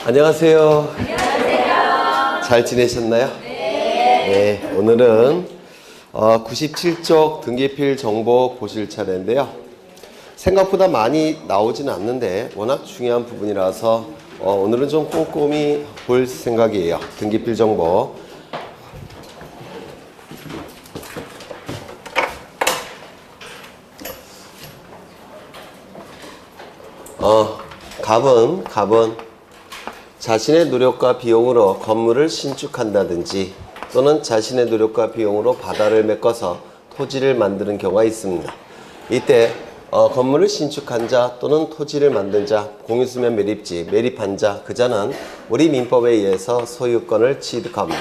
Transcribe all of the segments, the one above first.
안녕하세요. 안녕하세요. 잘 지내셨나요? 네, 오늘은 97쪽 등기필 정보 보실 차례인데요. 생각보다 많이 나오지는 않는데 워낙 중요한 부분이라서 오늘은 좀 꼼꼼히 볼 생각이에요. 등기필 정보. 갑은 자신의 노력과 비용으로 건물을 신축한다든지 또는 자신의 노력과 비용으로 바다를 메꿔서 토지를 만드는 경우가 있습니다. 이때 건물을 신축한 자 또는 토지를 만든 자, 공유수면 매립지, 매립한 자, 그 자는 우리 민법에 의해서 소유권을 취득합니다.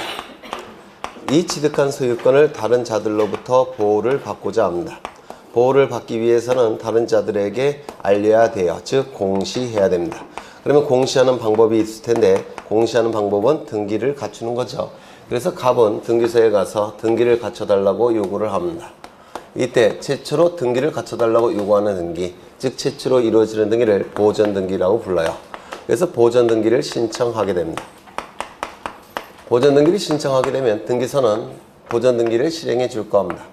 이 취득한 소유권을 다른 자들로부터 보호를 받고자 합니다. 보호를 받기 위해서는 다른 자들에게 알려야 돼요. 즉 공시해야 됩니다. 그러면 공시하는 방법이 있을 텐데 공시하는 방법은 등기를 갖추는 거죠. 그래서 갑은 등기소에 가서 등기를 갖춰달라고 요구를 합니다. 이때 최초로 등기를 갖춰달라고 요구하는 등기, 즉 최초로 이루어지는 등기를 보전등기라고 불러요. 그래서 보전등기를 신청하게 됩니다. 보전등기를 신청하게 되면 등기소는 보전등기를 실행해 줄 겁니다.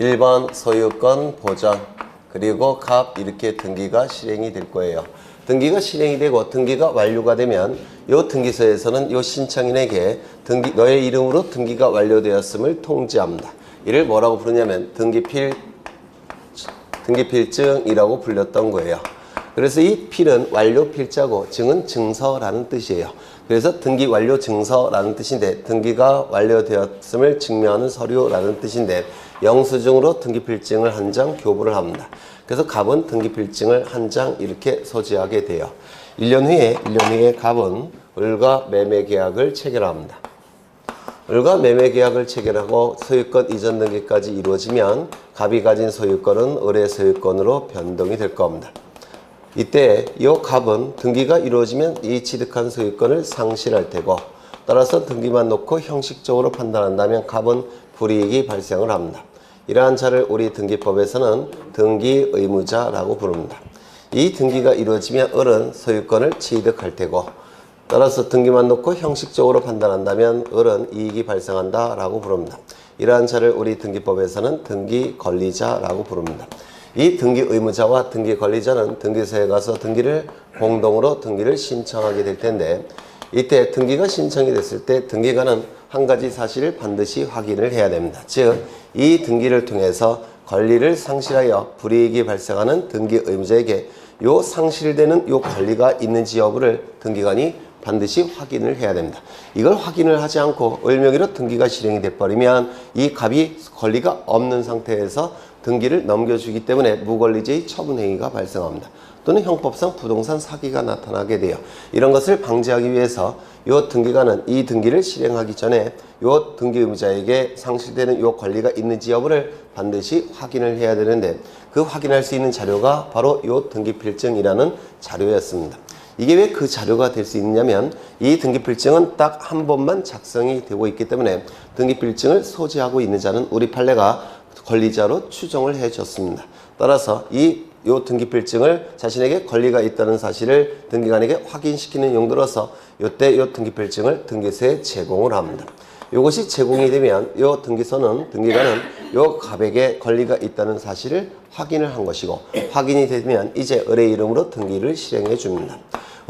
1번 소유권 보전, 그리고 갑 이렇게 등기가 실행이 될 거예요. 등기가 실행이 되고 등기가 완료가 되면 요 등기소에서는 요 신청인에게 너의 이름으로 등기가 완료되었음을 통지합니다. 이를 뭐라고 부르냐면 등기필증이라고 불렸던 거예요. 그래서 이 필은 완료 필자고 증은 증서라는 뜻이에요. 그래서 등기 완료 증서라는 뜻인데 등기가 완료되었음을 증명하는 서류라는 뜻인데 영수증으로 등기필증을 한 장 교부를 합니다. 그래서 갑은 등기필증을 한 장 이렇게 소지하게 돼요. 1년 후에 갑은 을과 매매계약을 체결합니다. 을과 매매계약을 체결하고 소유권 이전 등기까지 이루어지면 갑이 가진 소유권은 을의 소유권으로 변동이 될 겁니다. 이때 이 갑은 등기가 이루어지면 이 취득한 소유권을 상실할 테고 따라서 등기만 놓고 형식적으로 판단한다면 갑은 불이익이 발생을 합니다. 이러한 자를 우리 등기법에서는 등기의무자라고 부릅니다. 이 등기가 이루어지면 을은 소유권을 취득할 테고 따라서 등기만 놓고 형식적으로 판단한다면 을은 이익이 발생한다라고 부릅니다. 이러한 자를 우리 등기법에서는 등기권리자라고 부릅니다. 이 등기의무자와 등기권리자는 등기소에 가서 공동으로 등기를 신청하게 될 텐데 이때 등기가 신청이 됐을 때 등기관은 한 가지 사실을 반드시 확인을 해야 됩니다. 즉, 이 등기를 통해서 권리를 상실하여 불이익이 발생하는 등기의무자에게 요 상실되는 요 권리가 있는지 여부를 등기관이 반드시 확인을 해야 됩니다. 이걸 확인을 하지 않고 을명의로 등기가 실행이 돼버리면 이 갑이 권리가 없는 상태에서 등기를 넘겨주기 때문에 무권리죄의 처분행위가 발생합니다. 또는 형법상 부동산 사기가 나타나게 돼요. 이런 것을 방지하기 위해서 이 등기관은 이 등기를 실행하기 전에 이 등기의무자에게 상실되는 이 권리가 있는지 여부를 반드시 확인을 해야 되는데 그 확인할 수 있는 자료가 바로 이 등기필증이라는 자료였습니다. 이게 왜 그 자료가 될 수 있느냐면 이 등기필증은 딱 한 번만 작성이 되고 있기 때문에 등기필증을 소지하고 있는 자는 우리 판례가 권리자로 추정을 해줬습니다. 따라서 요 등기필증을 자신에게 권리가 있다는 사실을 등기관에게 확인시키는 용도로서 요때 요 등기필증을 등기소에 제공을 합니다. 요것이 제공이 되면 요 등기관은 요 갑에게 권리가 있다는 사실을 확인을 한 것이고 확인이 되면 이제 을의 이름으로 등기를 실행해 줍니다.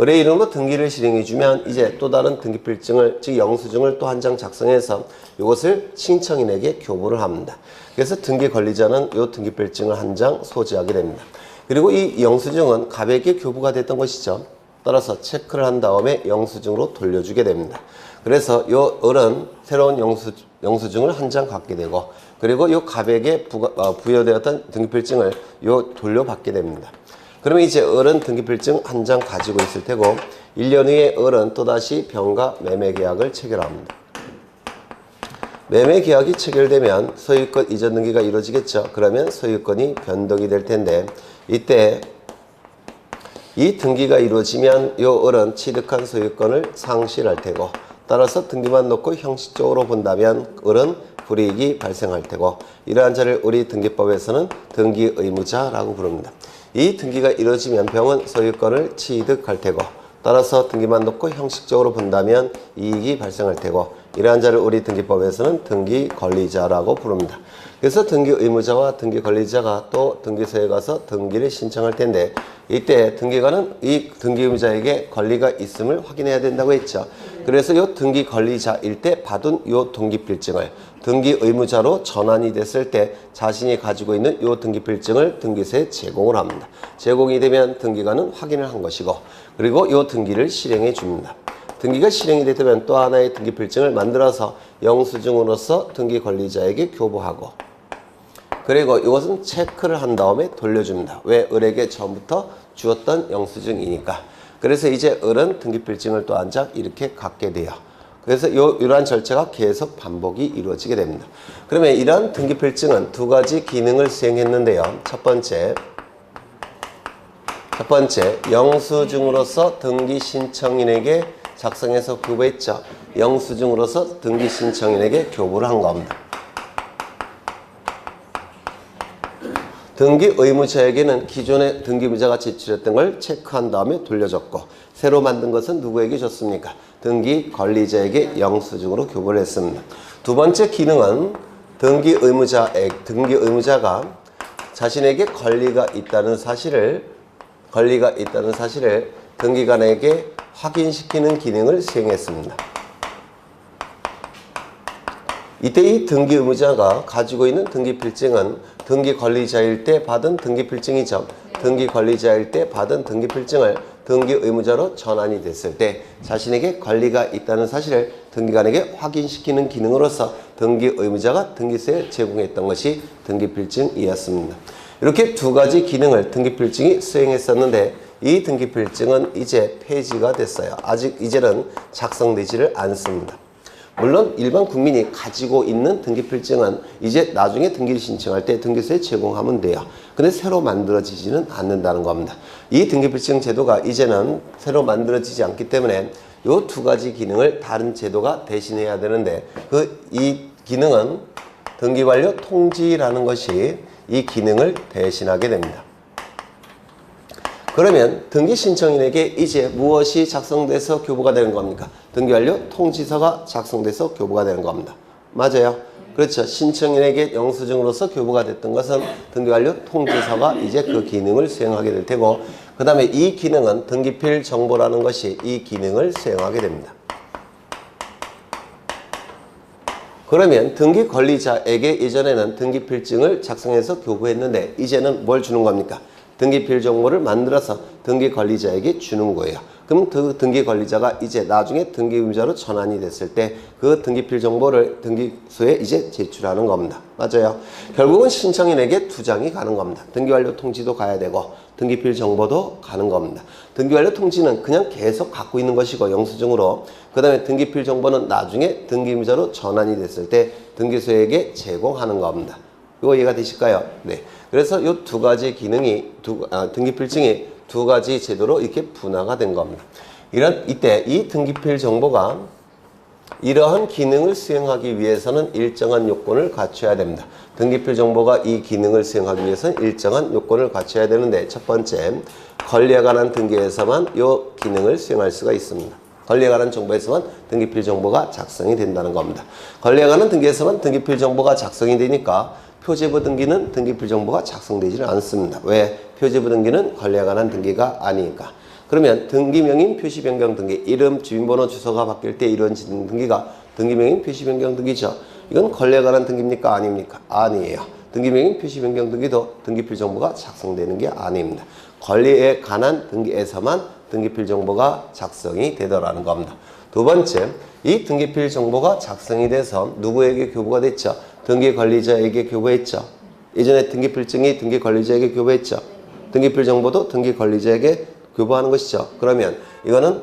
을의 이름으로 등기를 실행해 주면 이제 또 다른 등기필증을 즉 영수증을 또 한 장 작성해서 이것을 신청인에게 교부를 합니다. 그래서 등기권리자는 이 등기필증을 한 장 소지하게 됩니다. 그리고 이 영수증은 갑에게 교부가 됐던 것이죠. 따라서 체크를 한 다음에 영수증으로 돌려주게 됩니다. 그래서 이 을은 새로운 영수증을 한 장 갖게 되고 그리고 이 갑에게 부여되었던 등기필증을 돌려받게 됩니다. 그러면 이제 을은 등기필증 한 장 가지고 있을 테고 1년 후에 을은 또다시 병과 매매계약을 체결합니다. 매매계약이 체결되면 소유권 이전 등기가 이루어지겠죠. 그러면 소유권이 변동이 될 텐데 이때 이 등기가 이루어지면 이 을은 취득한 소유권을 상실할 테고 따라서 등기만 놓고 형식적으로 본다면 을은 불이익이 발생할 테고 이러한 자를 우리 등기법에서는 등기의무자라고 부릅니다. 이 등기가 이루어지면 병은 소유권을 취득할 테고 따라서 등기만 놓고 형식적으로 본다면 이익이 발생할 테고 이러한 자를 우리 등기법에서는 등기 권리자라고 부릅니다. 그래서 등기 의무자와 등기 권리자가 또 등기소에 가서 등기를 신청할 텐데 이때 등기관은 이 등기 의무자에게 권리가 있음을 확인해야 된다고 했죠. 그래서 이 등기 권리자일 때 받은 이 등기필증을 등기 의무자로 전환이 됐을 때 자신이 가지고 있는 이 등기필증을 등기소에 제공을 합니다. 제공이 되면 등기관은 확인을 한 것이고 그리고 이 등기를 실행해 줍니다. 등기가 실행이 되면 또 하나의 등기필증을 만들어서 영수증으로서 등기 권리자에게 교부하고 그리고 이것은 체크를 한 다음에 돌려줍니다. 왜? 을에게 처음부터 주었던 영수증이니까. 그래서 이제 을은 등기필증을 또 한 장 이렇게 갖게 돼요. 그래서 이러한 절차가 계속 반복이 이루어지게 됩니다. 그러면 이러한 등기필증은 두 가지 기능을 수행했는데요. 첫 번째, 영수증으로서 등기 신청인에게 작성해서 교부했죠. 영수증으로서 등기 신청인에게 교부를 한 겁니다. 등기 의무자에게는 기존의 등기 의무자가 제출했던 걸 체크한 다음에 돌려줬고 새로 만든 것은 누구에게 줬습니까? 등기 권리자에게 영수증으로 교부를 했습니다. 두 번째 기능은 등기 의무자가 자신에게 권리가 있다는 사실을 등기관에게 확인시키는 기능을 수행했습니다. 이때 이 등기 의무자가 가지고 있는 등기필증은 등기 권리자일 때 받은 등기필증이죠. 등기 권리자일 때 받은 등기필증을 등기 의무자로 전환이 됐을 때 자신에게 권리가 있다는 사실을 등기관에게 확인시키는 기능으로서 등기 의무자가 등기소에 제공했던 것이 등기필증이었습니다. 이렇게 두 가지 기능을 등기필증이 수행했었는데 이 등기필증은 이제 폐지가 됐어요. 아직 이제는 작성되지를 않습니다. 물론 일반 국민이 가지고 있는 등기필증은 이제 나중에 등기를 신청할 때 등기소에 제공하면 돼요. 근데 새로 만들어지지는 않는다는 겁니다. 이 등기필증 제도가 이제는 새로 만들어지지 않기 때문에 이 두 가지 기능을 다른 제도가 대신해야 되는데 이 기능은 등기완료 통지라는 것이 이 기능을 대신하게 됩니다. 그러면 등기 신청인에게 이제 무엇이 작성돼서 교부가 되는 겁니까? 등기완료 통지서가 작성돼서 교부가 되는 겁니다. 맞아요? 그렇죠. 신청인에게 영수증으로서 교부가 됐던 것은 등기완료 통지서가 이제 그 기능을 수행하게 될 테고 그 다음에 이 기능은 등기필 정보라는 것이 이 기능을 수행하게 됩니다. 그러면 등기 권리자에게 이전에는 등기필증을 작성해서 교부했는데 이제는 뭘 주는 겁니까? 등기필 정보를 만들어서 등기 권리자에게 주는 거예요. 그럼 그 등기 권리자가 이제 나중에 등기 의무자로 전환이 됐을 때 그 등기필 정보를 등기소에 이제 제출하는 겁니다. 맞아요. 결국은 신청인에게 두 장이 가는 겁니다. 등기완료 통지도 가야 되고 등기필 정보도 가는 겁니다. 등기완료 통지는 그냥 계속 갖고 있는 것이고 영수증으로 그 다음에 등기필 정보는 나중에 등기 의무자로 전환이 됐을 때 등기소에게 제공하는 겁니다. 이거 이해가 되실까요? 네. 그래서 이 두 가지 기능이 등기필증이 두 가지 제도로 이렇게 분화가 된 겁니다. 이때 이 등기필 정보가 이러한 기능을 수행하기 위해서는 일정한 요건을 갖춰야 됩니다. 등기필 정보가 이 기능을 수행하기 위해서는 일정한 요건을 갖춰야 되는데 첫 번째, 권리에 관한 등기에서만 이 기능을 수행할 수가 있습니다. 권리에 관한 정보에서만 등기필 정보가 작성이 된다는 겁니다. 권리에 관한 등기에서만 등기필 정보가 작성이 되니까 표제부 등기는 등기필 정보가 작성되지는 않습니다. 왜? 표제부 등기는 권리에 관한 등기가 아니니까. 그러면 등기명인 표시변경 등기, 이름, 주민번호, 주소가 바뀔 때 이루어지는 등기가 등기명인 표시변경 등기죠. 이건 권리에 관한 등기입니까? 아닙니까? 아니에요. 등기명인 표시변경 등기도 등기필 정보가 작성되는 게 아닙니다. 권리에 관한 등기에서만 등기필 정보가 작성이 되더라는 겁니다. 두 번째, 이 등기필 정보가 작성이 돼서 누구에게 교부가 됐죠? 등기 권리자에게 교부했죠. 예전에 등기필증이 등기 권리자에게 교부했죠. 등기필 정보도 등기 권리자에게 교부하는 것이죠. 그러면 이거는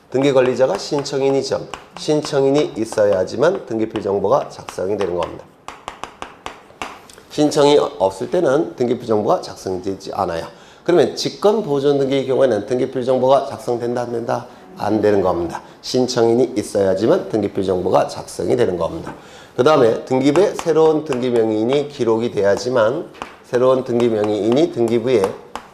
등기 권리자가 신청인이죠. 신청인이 있어야지만 등기필 정보가 작성이 되는 겁니다. 신청이 없을 때는 등기필 정보가 작성되지 않아요. 그러면 직권보존 등기의 경우에는 등기필 정보가 작성된다 안 된다? 안 되는 겁니다. 신청인이 있어야지만 등기필 정보가 작성이 되는 겁니다. 그 다음에 등기부에 새로운 등기명의인이 기록이 돼야지만 새로운 등기명의인이 등기부에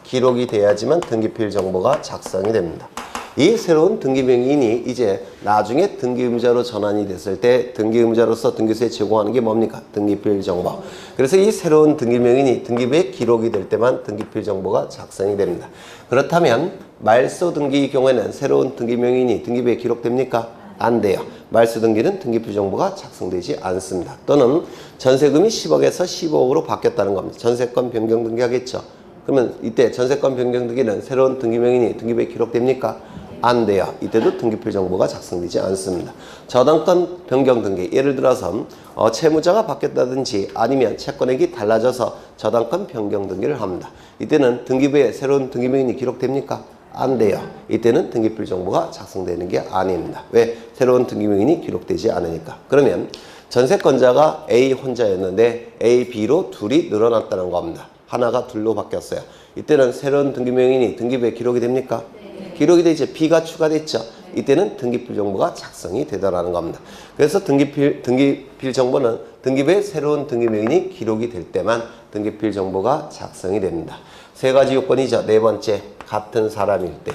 기록이 돼야지만 등기필 정보가 작성이 됩니다. 이 새로운 등기명인이 이제 나중에 등기의무자로 전환이 됐을 때 등기의무자로서 등기소에 제공하는 게 뭡니까? 등기필 정보. 그래서 이 새로운 등기명인이 등기부에 기록이 될 때만 등기필 정보가 작성이 됩니다. 그렇다면 말소 등기의 경우에는 새로운 등기명인이 등기부에 기록됩니까? 안 돼요. 말소 등기는 등기필 정보가 작성되지 않습니다. 또는 전세금이 10억에서 15억으로 바뀌었다는 겁니다. 전세권 변경 등기하겠죠. 그러면 이때 전세권 변경 등기는 새로운 등기명인이 등기부에 기록됩니까? 안 돼요. 이때도 등기필 정보가 작성되지 않습니다. 저당권 변경 등기, 예를 들어서 채무자가 바뀌었다든지 아니면 채권액이 달라져서 저당권 변경 등기를 합니다. 이때는 등기부에 새로운 등기명인이 기록됩니까? 안 돼요. 이때는 등기필 정보가 작성되는 게 아닙니다. 왜? 새로운 등기명인이 기록되지 않으니까. 그러면 전세권자가 A 혼자였는데 A, B로 둘이 늘어났다는 겁니다. 하나가 둘로 바뀌었어요. 이때는 새로운 등기명인이 등기부에 기록이 됩니까? 기록이 되죠. B가 추가됐죠. 이때는 등기필 정보가 작성이 되더라는 겁니다. 그래서 등기필 정보는 등기부에 새로운 등기명인이 기록이 될 때만 등기필 정보가 작성이 됩니다. 세 가지 요건이죠. 네 번째, 같은 사람일 때.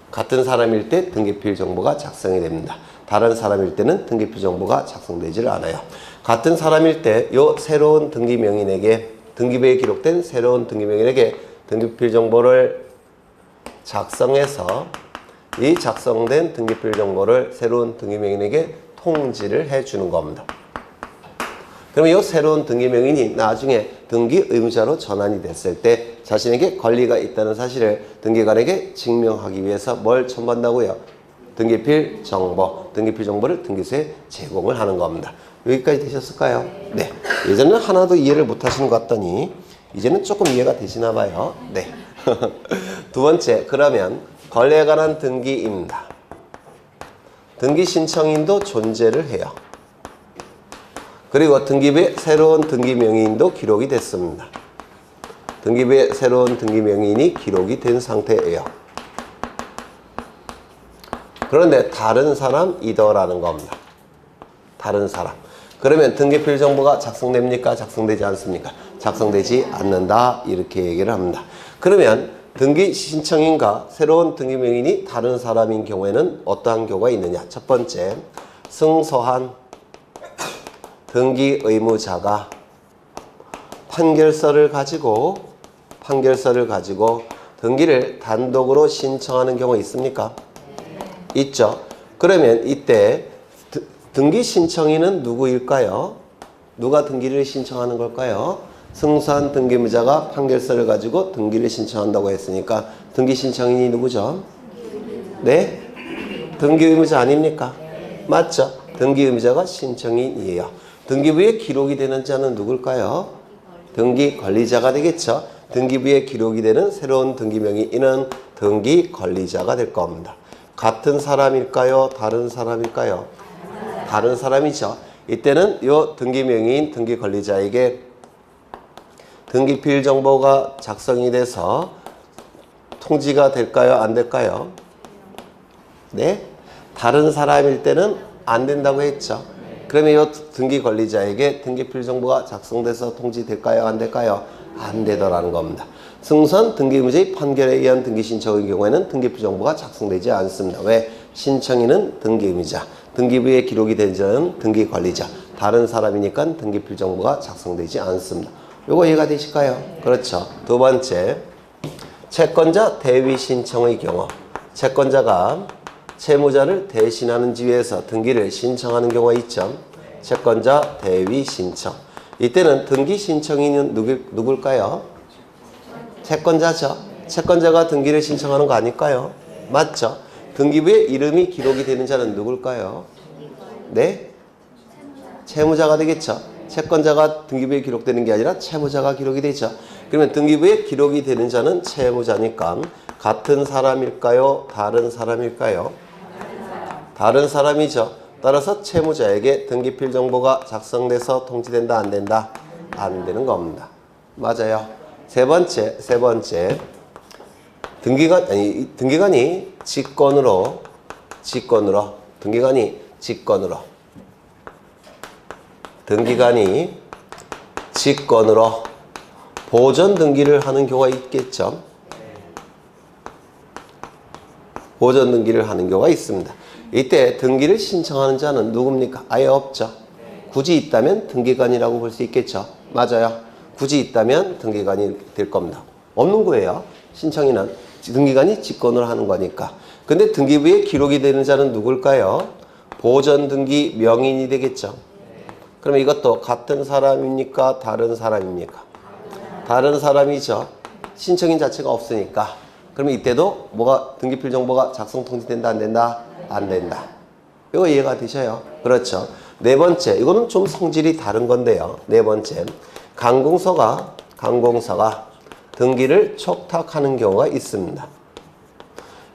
같은 사람일 때 등기필 정보가 작성이 됩니다. 다른 사람일 때는 등기필 정보가 작성되질 않아요. 같은 사람일 때 요 새로운 등기명인에게 등기부에 기록된 새로운 등기명인에게 등기필 정보를 작성해서 이 작성된 등기필 정보를 새로운 등기명인에게 통지를 해주는 겁니다. 그러면 이 새로운 등기명인이 나중에 등기 의무자로 전환이 됐을 때 자신에게 권리가 있다는 사실을 등기관에게 증명하기 위해서 뭘 첨부한다고요? 등기필 정보. 등기필 정보를 등기소에 제공을 하는 겁니다. 여기까지 되셨을까요? 네. 예전에는 하나도 이해를 못 하시는 것 같더니 이제는 조금 이해가 되시나 봐요. 네. 두 번째, 그러면 권리에 관한 등기입니다. 등기 신청인도 존재를 해요. 그리고 등기부에 새로운 등기명의인도 기록이 됐습니다. 등기부에 새로운 등기명의인이 기록이 된 상태예요. 그런데 다른 사람이더라는 겁니다. 다른 사람. 그러면 등기필 정보가 작성됩니까? 작성되지 않습니까? 작성되지 않는다. 이렇게 얘기를 합니다. 그러면 등기 신청인과 새로운 등기명인이 다른 사람인 경우에는 어떠한 경우가 있느냐? 첫 번째, 승소한 등기 의무자가 판결서를 가지고 등기를 단독으로 신청하는 경우 있습니까? 있죠. 그러면 이때 등기 신청인은 누구일까요? 누가 등기를 신청하는 걸까요? 승소한 등기의무자가 판결서를 가지고 등기를 신청한다고 했으니까 등기 신청인이 누구죠? 네? 등기의무자 아닙니까? 맞죠? 등기의무자가 신청인이에요. 등기부에 기록이 되는 자는 누굴까요? 등기 관리자가 되겠죠. 등기부에 기록이 되는 새로운 등기명의인은 등기 관리자가 될 겁니다. 같은 사람일까요? 다른 사람일까요? 다른 사람이죠. 이때는 이 등기명의인 등기 관리자에게 등기필 정보가 작성이 돼서 통지가 될까요? 안 될까요? 네? 다른 사람일 때는 안 된다고 했죠. 그러면 이 등기 관리자에게 등기필 정보가 작성돼서 통지될까요? 안 될까요? 안 되더라는 겁니다. 승소한 등기의무자의 판결에 의한 등기 신청의 경우에는 등기필 정보가 작성되지 않습니다. 왜? 신청인은 등기의무자, 등기부에 기록이 된 자는 등기 관리자, 다른 사람이니까 등기필 정보가 작성되지 않습니다. 요거 이해가 되실까요? 그렇죠. 두 번째, 채권자 대위 신청의 경우, 채권자가 채무자를 대신하는지 위해서 등기를 신청하는 경우가 있죠. 채권자 대위 신청. 이때는 등기 신청인은 누굴까요? 채권자죠. 채권자가 등기를 신청하는 거 아닐까요? 맞죠? 등기부에 이름이 기록이 되는 자는 누굴까요? 네? 채무자가 되겠죠. 채권자가 등기부에 기록되는 게 아니라 채무자가 기록이 되죠. 그러면 등기부에 기록이 되는 자는 채무자니까 같은 사람일까요? 다른 사람일까요? 다른 사람이죠. 따라서 채무자에게 등기필 정보가 작성돼서 통지된다, 안 된다? 안 되는 겁니다. 맞아요. 세 번째. 등기관이 직권으로 보전 등기를 하는 경우가 있겠죠. 보전 등기를 하는 경우가 있습니다. 이때 등기를 신청하는 자는 누굽니까? 아예 없죠. 굳이 있다면 등기관이라고 볼 수 있겠죠. 맞아요. 굳이 있다면 등기관이 될 겁니다. 없는 거예요. 신청인은 등기관이 직권을 하는 거니까. 근데 등기부에 기록이 되는 자는 누굴까요? 보전 등기 명인이 되겠죠. 그러면 이것도 같은 사람입니까? 다른 사람입니까? 다른 사람이죠. 신청인 자체가 없으니까. 그러면 이때도 뭐가 등기필 정보가 작성 통지된다 안 된다? 안 된다. 이거 이해가 되셔요? 그렇죠. 네 번째, 이거는 좀 성질이 다른 건데요. 네 번째, 관공서가 등기를 촉탁하는 경우가 있습니다.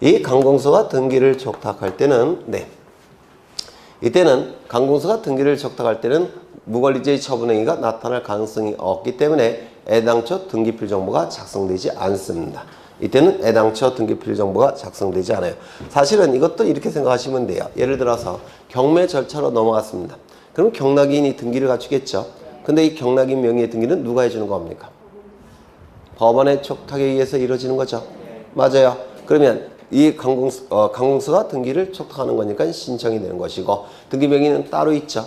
이 관공서가 등기를 촉탁할 때는 이때는 관공서가 등기를 촉탁할 때는 무권리제의 처분행위가 나타날 가능성이 없기 때문에 애당초 등기필 정보가 작성되지 않습니다. 이때는 애당초 등기필 정보가 작성되지 않아요. 사실은 이것도 이렇게 생각하시면 돼요. 예를 들어서 경매 절차로 넘어갔습니다. 그럼 경락인이 등기를 갖추겠죠. 근데 이 경락인 명의의 등기는 누가 해주는 겁니까? 법원의 촉탁에 의해서 이루어지는 거죠. 맞아요. 그러면 이 관공서가 등기를 촉탁하는 거니까 신청이 되는 것이고 등기 명의는 따로 있죠.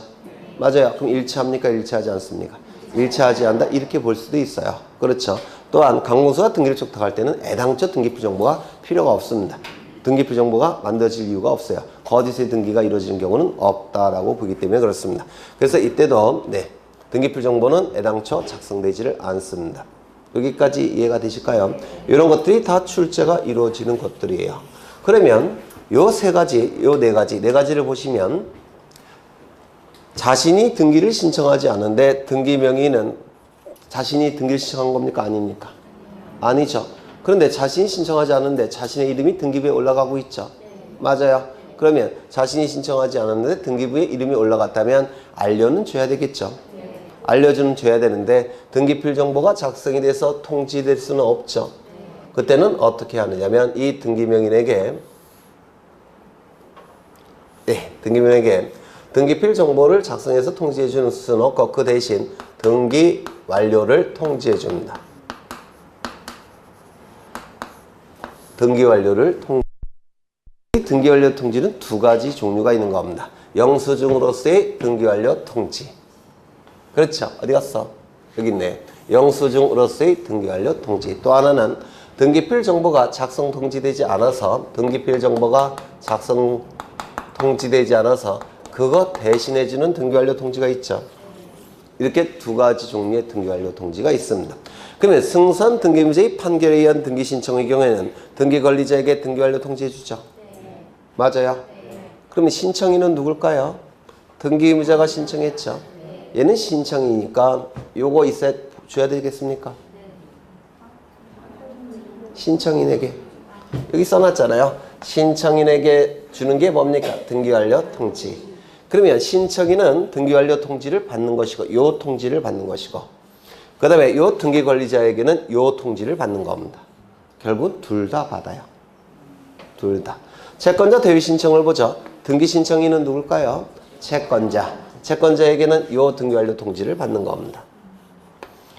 맞아요. 그럼 일치합니까? 일치하지 않습니까? 일치하지 않다 이렇게 볼 수도 있어요. 그렇죠. 또한 관공서가 등기를 촉탁할 때는 애당초 등기필 정보가 필요가 없습니다. 등기필 정보가 만들어질 이유가 없어요. 거짓의 등기가 이루어지는 경우는 없다라고 보기 때문에 그렇습니다. 그래서 이때도 등기필 정보는 애당초 작성되지를 않습니다. 여기까지 이해가 되실까요? 이런 것들이 다 출제가 이루어지는 것들이에요. 그러면 요 세 가지, 요 네 가지를 보시면 자신이 등기를 신청하지 않은데 등기 명의는 자신이 등기를 신청한 겁니까? 아닙니까? 아니죠. 그런데 자신이 신청하지 않는데 자신의 이름이 등기부에 올라가고 있죠. 맞아요. 그러면 자신이 신청하지 않았는데 등기부에 이름이 올라갔다면 알려는 줘야 되겠죠. 알려주는 줘야 되는데 등기필 정보가 작성이 돼서 통지될 수는 없죠. 그때는 어떻게 하느냐면 이 등기명인에게 등기필 정보를 작성해서 통지해 주는 수는 없고 그 대신 등기 완료를 통지해 줍니다. 등기 완료를 등기 완료 통지는 두 가지 종류가 있는 겁니다. 영수증으로서의 등기 완료 통지. 그렇죠. 어디 갔어? 여기 있네. 영수증으로서의 등기 완료 통지. 또 하나는 등기필 정보가 작성 통지되지 않아서 그거 대신해주는 등기 완료 통지가 있죠. 이렇게 두 가지 종류의 등기 완료 통지가 있습니다. 그러면 승선 등기무죄의 판결에 의한 등기 신청의 경우에는 등기 권리자에게 등기 완료 통지해 주죠. 맞아요. 그러면 신청인은 누굴까요? 등기 의무자가 신청했죠. 얘는 신청이니까 요거 있어야 줘야 되겠습니까? 신청인에게 여기 써놨잖아요. 신청인에게 주는 게 뭡니까? 등기완료 통지. 그러면 신청인은 등기완료 통지를 받는 것이고 요 통지를 받는 것이고 그 다음에 요 등기 권리자에게는 요 통지를 받는 겁니다. 결국 둘 다 받아요. 둘 다. 채권자 대위 신청을 보죠. 등기 신청인은 누굴까요? 채권자에게는 요 등기완료 통지를 받는 겁니다.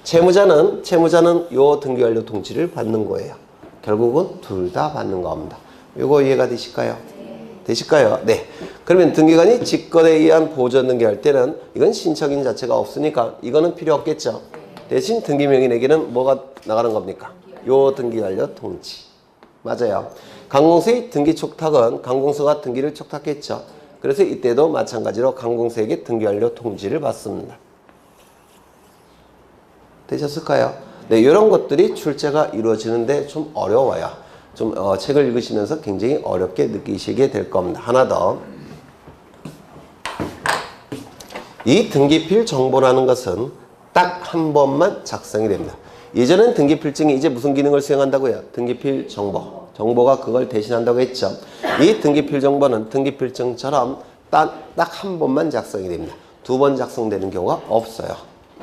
채무자는 요 등기완료 통지를 받는 거예요. 결국은 둘 다 받는 겁니다. 요거 이해가 되실까요? 되실까요? 네. 그러면 등기관이 직권에 의한 보전 등기할 때는 이건 신청인 자체가 없으니까 이거는 필요 없겠죠. 대신 등기명인에게는 뭐가 나가는 겁니까? 요 등기완료 통지. 맞아요. 관공서의 등기 촉탁은 관공서가 등기를 촉탁했죠. 그래서 이때도 마찬가지로 관공서에게 등기완료 통지를 받습니다. 되셨을까요? 네, 이런 것들이 출제가 이루어지는데 좀 어려워요. 좀 책을 읽으시면서 굉장히 어렵게 느끼시게 될 겁니다. 하나 더. 이 등기필 정보라는 것은 딱 한 번만 작성이 됩니다. 예전엔 등기필증이 이제 무슨 기능을 수행한다고요? 등기필 정보. 정보가 그걸 대신한다고 했죠. 이 등기필 정보는 등기필증처럼 딱 한 번만 작성이 됩니다. 두 번 작성되는 경우가 없어요.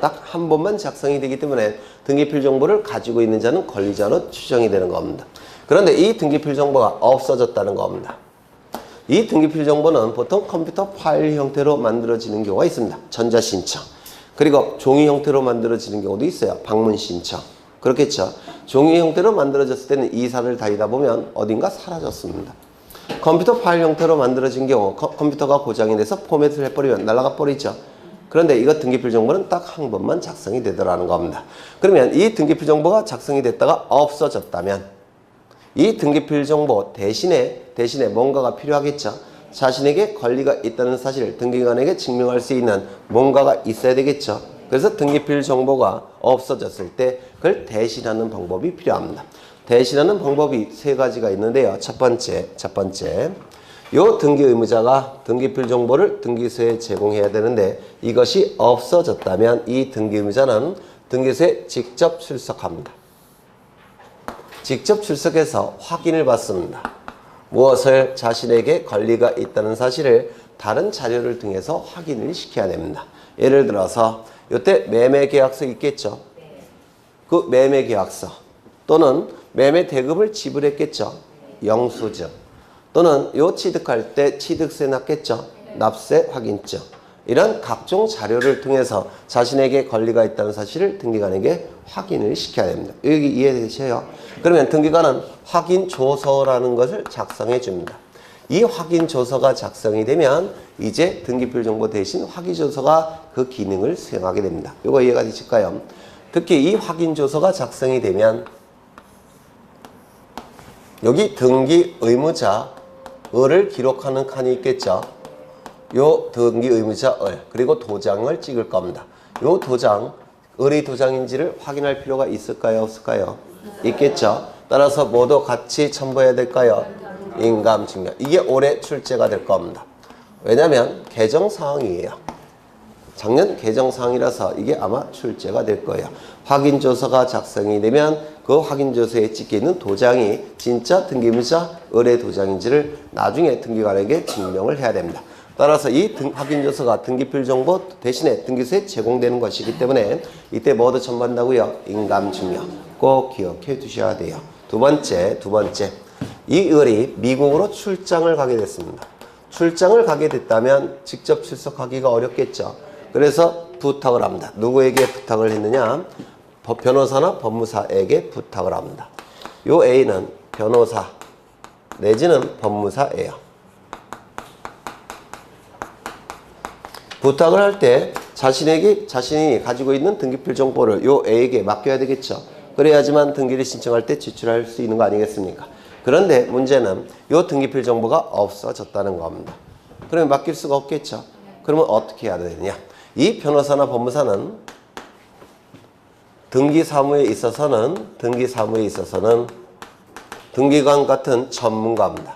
딱 한 번만 작성이 되기 때문에 등기필 정보를 가지고 있는 자는 권리자로 추정이 되는 겁니다. 그런데 이 등기필 정보가 없어졌다는 겁니다. 이 등기필 정보는 보통 컴퓨터 파일 형태로 만들어지는 경우가 있습니다. 전자신청. 그리고 종이 형태로 만들어지는 경우도 있어요. 방문 신청. 그렇겠죠. 종이 형태로 만들어졌을 때는 이 산을 다니다 보면 어딘가 사라졌습니다. 컴퓨터 파일 형태로 만들어진 경우 컴퓨터가 고장이 돼서 포맷을 해버리면 날아가 버리죠. 그런데 이거 등기필 정보는 딱 한 번만 작성이 되더라는 겁니다. 그러면 이 등기필 정보가 작성이 됐다가 없어졌다면 이 등기필 정보 대신에 뭔가가 필요하겠죠. 자신에게 권리가 있다는 사실을 등기관에게 증명할 수 있는 뭔가가 있어야 되겠죠. 그래서 등기필 정보가 없어졌을 때 그걸 대신하는 방법이 필요합니다. 대신하는 방법이 세 가지가 있는데요. 첫 번째, 요 등기 의무자가 등기필 정보를 등기소에 제공해야 되는데 이것이 없어졌다면 이 등기 의무자는 등기소에 직접 출석합니다. 직접 출석해서 확인을 받습니다. 무엇을 자신에게 권리가 있다는 사실을 다른 자료를 통해서 확인을 시켜야 됩니다. 예를 들어서 이때 매매계약서 있겠죠. 그 매매계약서 또는 매매 대금을 지불했겠죠. 영수증 또는 요 취득할 때 취득세 납겠죠. 납세 확인증. 이런 각종 자료를 통해서 자신에게 권리가 있다는 사실을 등기관에게 확인을 시켜야 됩니다. 여기 이해되시죠? 그러면 등기관은 확인조서라는 것을 작성해 줍니다. 이 확인조서가 작성이 되면 이제 등기필 정보 대신 확인조서가 그 기능을 수행하게 됩니다. 이거 이해가 되실까요? 특히 이 확인조서가 작성이 되면 여기 등기 의무자 을을 기록하는 칸이 있겠죠. 요 등기 의무자 을 그리고 도장을 찍을 겁니다. 요 도장 을의 도장인지를 확인할 필요가 있을까요? 없을까요? 있겠죠. 따라서 모두 같이 첨부해야 될까요? 인감 증명. 이게 올해 출제가 될 겁니다. 왜냐하면 개정사항이에요. 작년 개정사항이라서 이게 아마 출제가 될 거예요. 확인조서가 작성이 되면 그 확인조서에 찍혀있는 도장이 진짜 등기의무자 을의 도장인지를 나중에 등기관에게 증명을 해야 됩니다. 따라서 이 확인조서가 등기필 정보 대신에 등기소에 제공되는 것이기 때문에 이때 뭐도 첨부한다고요? 인감증명. 꼭 기억해 두셔야 돼요. 두 번째. 이 을이 미국으로 출장을 가게 됐습니다. 출장을 가게 됐다면 직접 출석하기가 어렵겠죠. 그래서 부탁을 합니다. 누구에게 부탁을 했느냐? 변호사나 법무사에게 부탁을 합니다. 요 A는 변호사 내지는 법무사예요. 부탁을 할 때 자신이 가지고 있는 등기필 정보를 요 A에게 맡겨야 되겠죠. 그래야지만 등기를 신청할 때 제출할 수 있는 거 아니겠습니까? 그런데 문제는 요 등기필 정보가 없어졌다는 겁니다. 그러면 맡길 수가 없겠죠. 그러면 어떻게 해야 되느냐? 이 변호사나 법무사는 등기사무에 있어서는 등기관 같은 전문가입니다.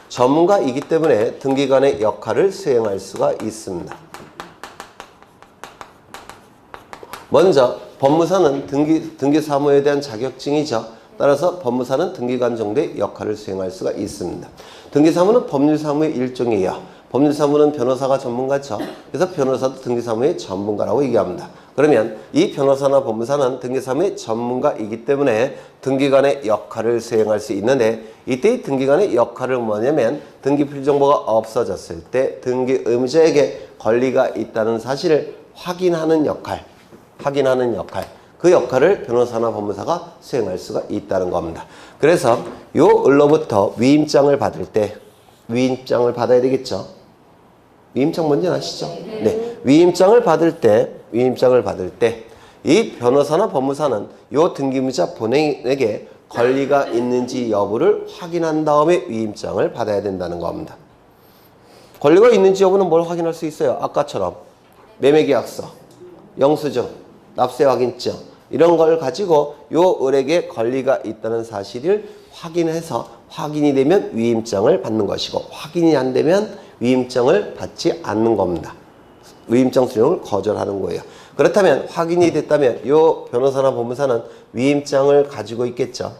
전문가이기 때문에 등기관의 역할을 수행할 수가 있습니다. 먼저 법무사는 등기사무에 대한 자격증이죠. 따라서 법무사는 등기관 정도의 역할을 수행할 수가 있습니다. 등기사무는 법률사무의 일종이에요. 법률사무는 변호사가 전문가죠. 그래서 변호사도 등기사무의 전문가라고 얘기합니다. 그러면 이 변호사나 법무사는 등기사무의 전문가이기 때문에 등기관의 역할을 수행할 수 있는데 이때 등기관의 역할은 뭐냐면 등기필 정보가 없어졌을 때 등기 의무자에게 권리가 있다는 사실을 확인하는 역할. 그 역할을 변호사나 법무사가 수행할 수가 있다는 겁니다. 그래서 요 을로부터 위임장을 받을 때 위임장을 받아야 되겠죠. 위임장 뭔지 아시죠? 네. 위임장을 받을 때 이 변호사나 법무사는 요 등기의무자 본인에게 권리가 있는지 여부를 확인한 다음에 위임장을 받아야 된다는 겁니다. 권리가 있는지 여부는 뭘 확인할 수 있어요? 아까처럼 매매계약서, 영수증, 납세 확인증 이런 걸 가지고 요 을에게 권리가 있다는 사실을 확인해서 확인이 되면 위임장을 받는 것이고 확인이 안 되면 위임장을 받지 않는 겁니다. 위임장 수령을 거절하는 거예요. 그렇다면 확인이 됐다면 요 변호사나 법무사는 위임장을 가지고 있겠죠.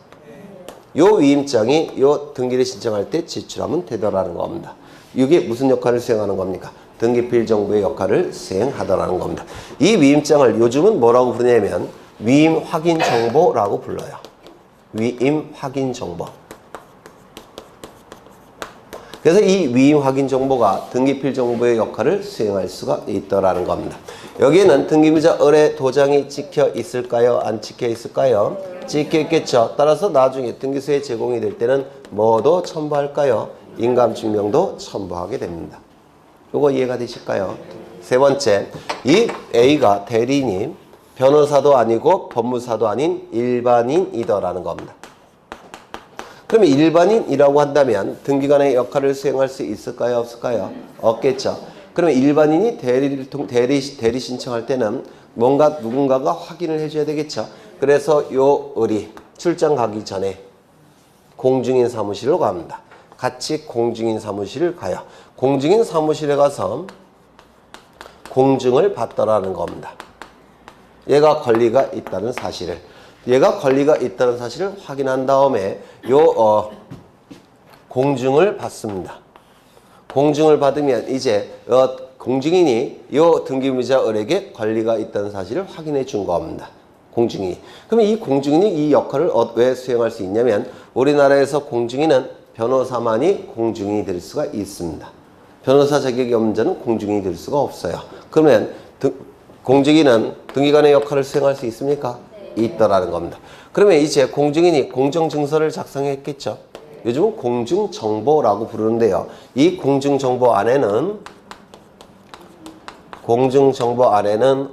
요 위임장이 요 등기를 신청할 때 제출하면 되더라는 겁니다. 이게 무슨 역할을 수행하는 겁니까? 등기필 정보의 역할을 수행하더라는 겁니다. 이 위임장을 요즘은 뭐라고 부르냐면 위임 확인 정보라고 불러요. 위임 확인 정보. 그래서 이 위임 확인 정보가 등기필 정보의 역할을 수행할 수가 있더라는 겁니다. 여기에는 등기부자 을의 도장이 찍혀 있을까요? 안 찍혀 있을까요? 찍혀 있겠죠. 따라서 나중에 등기소에 제공이 될 때는 뭐도 첨부할까요? 인감증명도 첨부하게 됩니다. 요거 이해가 되실까요? 세 번째, 이 A가 대리인이 변호사도 아니고 법무사도 아닌 일반인이더라는 겁니다. 그러면 일반인이라고 한다면 등기관의 역할을 수행할 수 있을까요? 없을까요? 없겠죠. 그러면 일반인이 대리 신청할 때는 뭔가 누군가가 확인을 해줘야 되겠죠. 그래서 요 을이 출장 가기 전에 공증인 사무실로 갑니다. 같이 공증인 사무실을 가요. 공증인 사무실에 가서 공증을 받더라는 겁니다. 얘가 권리가 있다는 사실을. 얘가 권리가 있다는 사실을 확인한 다음에 공증을 받습니다. 공증을 받으면 이제 공증인이 등기부자 을에게 권리가 있다는 사실을 확인해 준 겁니다. 공증인이. 그러면 이 공증인이 이 역할을 왜 수행할 수 있냐면 우리나라에서 공증인은 변호사만이 공증인이 될 수가 있습니다. 변호사 자격이 없는 자는 공증인이 될 수가 없어요. 그러면 공증인은 등기관의 역할을 수행할 수 있습니까? 있더라는 겁니다. 그러면 이제 공증인이 공정증서를 작성했겠죠. 요즘은 공증정보라고 부르는데요. 이 공증정보 안에는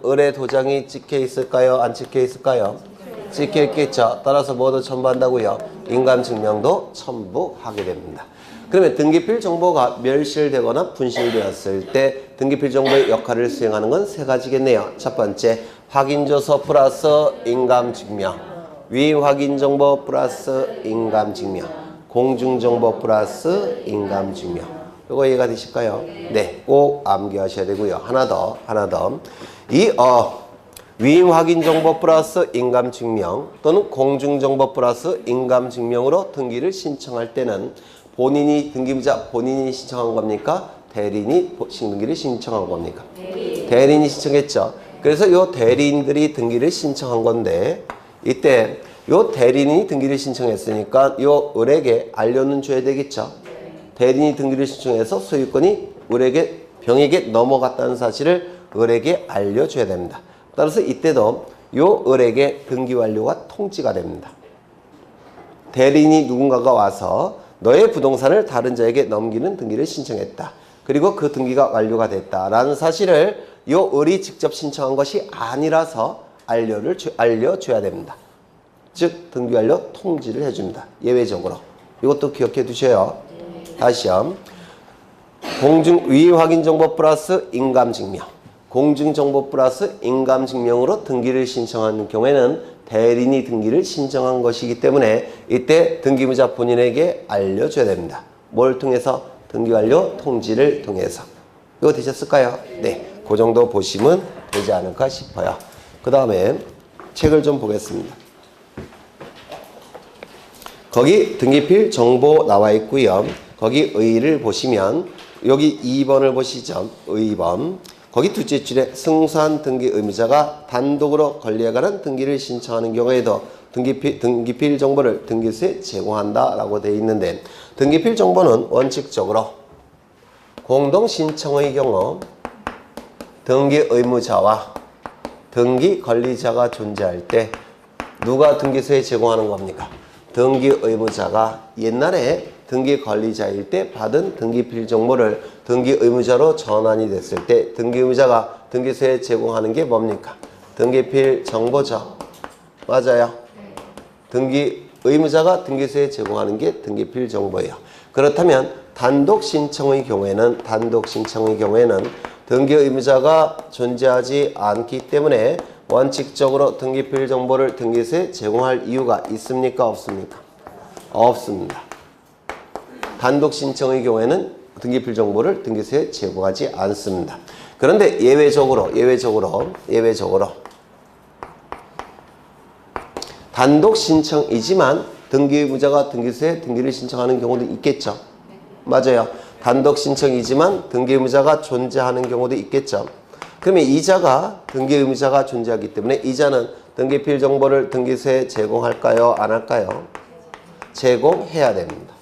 을의 도장이 찍혀 있을까요? 안 찍혀 있을까요? 찍혀 있겠죠. 따라서 뭐도 첨부한다고요? 인감증명도 첨부하게 됩니다. 그러면 등기필 정보가 멸실되거나 분실되었을 때 등기필 정보의 역할을 수행하는 건 세 가지겠네요. 첫 번째, 확인조서 플러스 인감증명, 위확인정보 플러스 인감증명, 공증정보 플러스 인감증명. 이거 이해가 되실까요? 네, 꼭 암기하셔야 되고요. 하나 더. 이 위임확인정보 플러스 인감증명 또는 공증정보 플러스 인감증명으로 등기를 신청할 때는 본인이 등기부자 본인이 신청한 겁니까? 대리인이 등기를 신청한 겁니까? 대리인이 신청했죠. 그래서 이 대리인들이 등기를 신청한 건데 이때 이 대리인이 등기를 신청했으니까 이 을에게 알려는 줘야 되겠죠. 대리인이 등기를 신청해서 소유권이 병에게 넘어갔다는 사실을 을에게 알려줘야 됩니다. 따라서 이때도 이 을에게 등기 완료가 통지가 됩니다. 대리인이 누군가가 와서 너의 부동산을 다른 자에게 넘기는 등기를 신청했다. 그리고 그 등기가 완료가 됐다라는 사실을 이 을이 직접 신청한 것이 아니라서 알려줘야 됩니다. 즉 등기 완료 통지를 해줍니다. 예외적으로. 이것도 기억해 두셔요. 다시요. 위확인정보 플러스 인감증명, 공증정보 플러스 인감증명으로 등기를 신청하는 경우에는 대리인이 등기를 신청한 것이기 때문에 이때 등기부자 본인에게 알려줘야 됩니다. 뭘 통해서? 등기완료 통지를 통해서. 이거 되셨을까요? 네. 그 정도 보시면 되지 않을까 싶어요. 그 다음에 책을 좀 보겠습니다. 거기 등기필 정보 나와 있고요. 거기 의의를 보시면 여기 2번을 보시죠. 의의번. 거기 둘째 줄에 승소한 등기 의무자가 단독으로 권리에 관한 등기를 신청하는 경우에도 등기필 정보를 등기소에 제공한다라고 되어 있는데 등기필 정보는 원칙적으로 공동 신청의 경우 등기 의무자와 등기 권리자가 존재할 때 누가 등기소에 제공하는 겁니까? 등기 의무자가 옛날에 등기 권리자일 때 받은 등기필 정보를 등기 의무자로 전환이 됐을 때 등기 의무자가 등기소에 제공하는 게 뭡니까? 등기필 정보죠. 맞아요. 등기 의무자가 등기소에 제공하는 게 등기필 정보예요. 그렇다면 단독 신청의 경우에는 등기 의무자가 존재하지 않기 때문에 원칙적으로 등기필 정보를 등기소에 제공할 이유가 있습니까? 없습니까? 없습니다. 단독 신청의 경우에는 등기필 정보를 등기소에 제공하지 않습니다. 그런데 예외적으로 단독 신청이지만 등기 의무자가 등기소에 등기를 신청하는 경우도 있겠죠. 맞아요. 단독 신청이지만 등기 의무자가 존재하는 경우도 있겠죠. 그러면 이자가 등기 의무자가 존재하기 때문에 이자는 등기필 정보를 등기소에 제공할까요? 안 할까요? 제공해야 됩니다.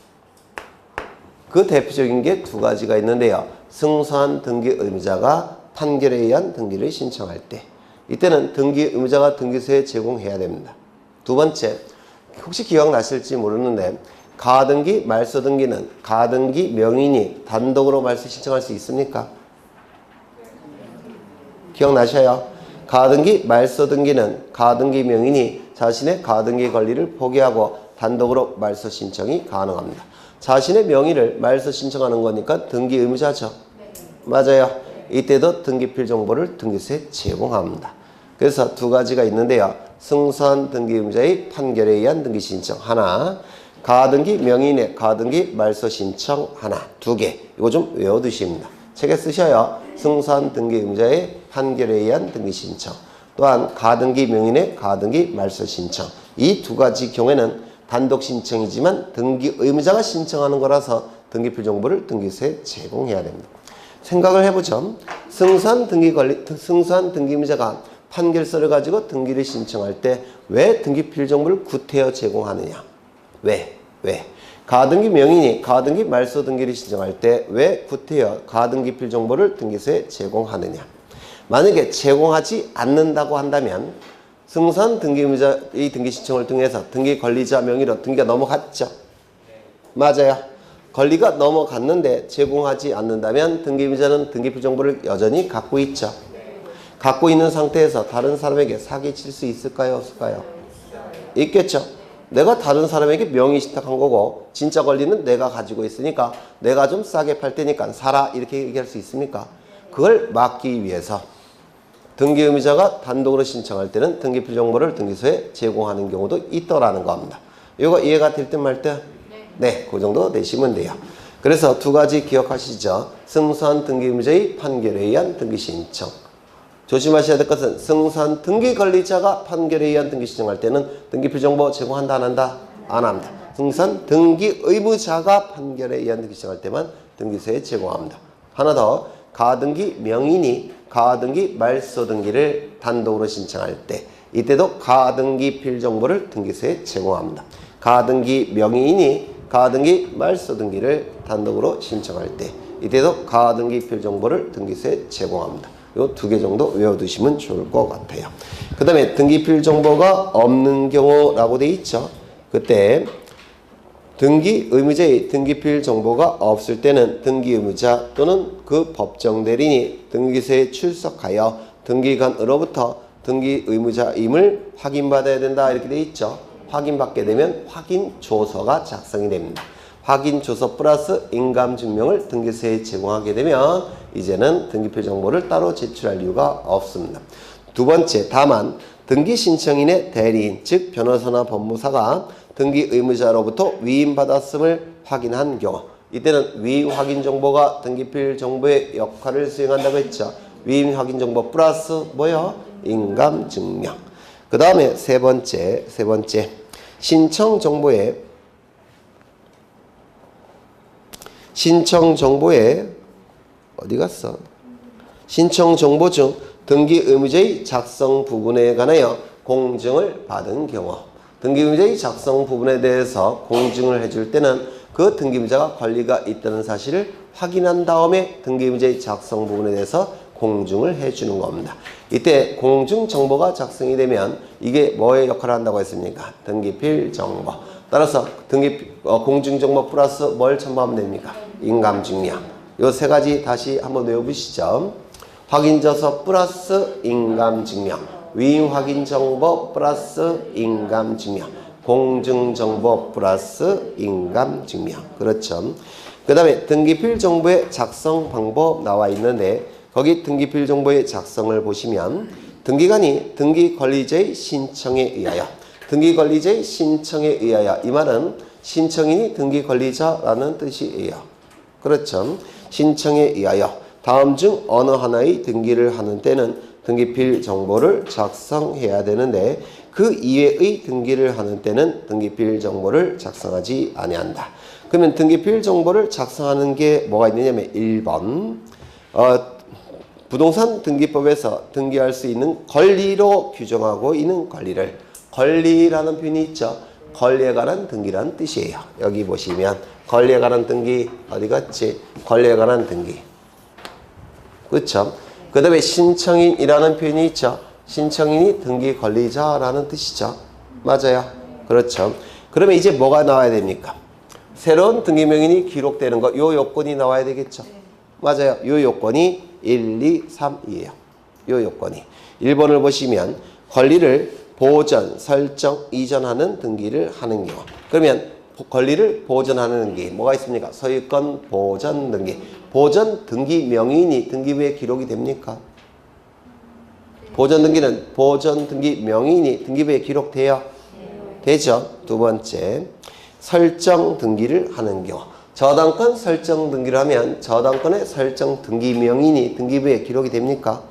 그 대표적인 게 두 가지가 있는데요. 승소한 등기 의무자가 판결에 의한 등기를 신청할 때 이때는 등기 의무자가 등기소에 제공해야 됩니다. 두 번째, 혹시 기억나실지 모르는데 가등기, 말소등기는 가등기 명인이 단독으로 말소 신청할 수 있습니까? 기억나셔요? 가등기, 말소등기는 가등기 명인이 자신의 가등기 권리를 포기하고 단독으로 말소 신청이 가능합니다. 자신의 명의를 말소 신청하는 거니까 등기 의무자죠. 맞아요. 이때도 등기필 정보를 등기소에 제공합니다. 그래서 두 가지가 있는데요. 승소한 등기 의무자의 판결에 의한 등기 신청 하나, 가등기 명인의 가등기 말소 신청 하나, 두 개. 이거 좀 외워두십니다. 책에 쓰셔요. 승소한 등기 의무자의 판결에 의한 등기 신청. 또한 가등기 명인의 가등기 말소 신청. 이 두 가지 경우에는 단독 신청이지만 등기 의무자가 신청하는 거라서 등기필 정보를 등기소에 제공해야 됩니다. 생각을 해보죠. 승소한 등기 의무자가 판결서를 가지고 등기를 신청할 때 왜 등기필 정보를 구태여 제공하느냐? 왜? 가등기 명인이 가등기 말소 등기를 신청할 때 왜 구태여 가등기필 정보를 등기소에 제공하느냐? 만약에 제공하지 않는다고 한다면 승소한 등기 의무자의 등기 신청을 통해서 등기 권리자 명의로 등기가 넘어갔죠? 맞아요. 권리가 넘어갔는데 제공하지 않는다면 등기 의무자는 등기필 정보를 여전히 갖고 있죠. 갖고 있는 상태에서 다른 사람에게 사기칠 수 있을까요? 없을까요? 있겠죠. 내가 다른 사람에게 명의 신탁한 거고 진짜 권리는 내가 가지고 있으니까 내가 좀 싸게 팔 테니까 사라 이렇게 얘기할 수 있습니까? 그걸 막기 위해서 등기 의무자가 단독으로 신청할 때는 등기필 정보를 등기소에 제공하는 경우도 있더라는 겁니다. 이거 이해가 될 듯 말 듯? 네, 그 정도 되시면 돼요. 그래서 두 가지 기억하시죠. 승소한 등기 의무자의 판결에 의한 등기 신청. 조심하셔야 될 것은 승소한 등기 권리자가 판결에 의한 등기 신청할 때는 등기필 정보 제공한다 안 한다? 안 합니다. 승소한 등기 의무자가 판결에 의한 등기 신청할 때만 등기소에 제공합니다. 하나 더, 가등기 명인이 가등기 말소 등기를 단독으로 신청할 때 이때도 가등기필 정보를 등기소에 제공합니다. 가등기 명인이 가등기 말소 등기를 단독으로 신청할 때 이때도 가등기필 정보를 등기소에 제공합니다. 요 두 개 정도 외워두시면 좋을 것 같아요. 그 다음에 등기필 정보가 없는 경우라고 돼 있죠. 그때 등기 의무자의 등기필 정보가 없을 때는 등기 의무자 또는 그 법정 대리인이 등기소에 출석하여 등기관으로부터 등기 의무자임을 확인받아야 된다 이렇게 돼 있죠. 확인받게 되면 확인조서가 작성이 됩니다. 확인조서 플러스 인감증명을 등기소에 제공하게 되면 이제는 등기필 정보를 따로 제출할 이유가 없습니다. 두 번째, 다만 등기 신청인의 대리인 즉 변호사나 법무사가 등기 의무자로부터 위임받았음을 확인한 경우 이때는 위임 확인 정보가 등기필 정보의 역할을 수행한다고 했죠. 위임 확인 정보 플러스 뭐요? 인감 증명. 그 다음에 세 번째 신청 정보에 어디 갔어? 신청 정보 중 등기 의무자의 작성 부분에 관하여 공증을 받은 경우 등기 의무자의 작성 부분에 대해서 공증을 해줄 때는 그 등기 의무자가 권리가 있다는 사실을 확인한 다음에 등기 의무자의 작성 부분에 대해서 공증을 해주는 겁니다. 이때 공증 정보가 작성이 되면 이게 뭐의 역할을 한다고 했습니까? 등기필 정보. 따라서 공증 정보 플러스 뭘 첨부하면 됩니까? 인감 증명. 요 세 가지 다시 한번 외워보시죠. 확인조서 플러스 인감 증명. 위임 확인 정보 플러스 인감 증명. 공증 정보 플러스 인감 증명. 그렇죠. 그 다음에 등기필 정보의 작성 방법 나와 있는데 거기 등기필 정보의 작성을 보시면 등기관이 등기 권리자의 신청에 의하여 이 말은 신청인이 등기 권리자라는 뜻이에요. 그렇죠. 신청에 의하여 다음 중 어느 하나의 등기를 하는 때는 등기필 정보를 작성해야 되는데 그 이외의 등기를 하는 때는 등기필 정보를 작성하지 아니한다. 그러면 등기필 정보를 작성하는 게 뭐가 있느냐면 1번 부동산 등기법에서 등기할 수 있는 권리로 규정하고 있는 권리라는 표현이 있죠. 권리에 관한 등기라는 뜻이에요. 여기 보시면 권리에 관한 등기 어디 갔지? 권리에 관한 등기. 그렇죠? 그 다음에 신청인이라는 표현이 있죠. 신청인이 등기 권리자라는 뜻이죠. 맞아요. 그렇죠. 그러면 이제 뭐가 나와야 됩니까? 새로운 등기 명인이 기록되는 거, 요 요건이 나와야 되겠죠. 맞아요. 요 요건이 1, 2, 3이에요. 요 요건이. 1번을 보시면 권리를 보전, 설정, 이전하는 등기를 하는 경우. 그러면 권리를 보전하는 등기 뭐가 있습니까? 소유권 보전 등기. 보전 등기 명인이 등기부에 기록이 됩니까? 보전 등기는 보전 등기 명인이 등기부에 기록돼요? 되죠. 두 번째, 설정 등기를 하는 경우. 저당권 설정 등기를 하면 저당권의 설정 등기 명인이 등기부에 기록이 됩니까?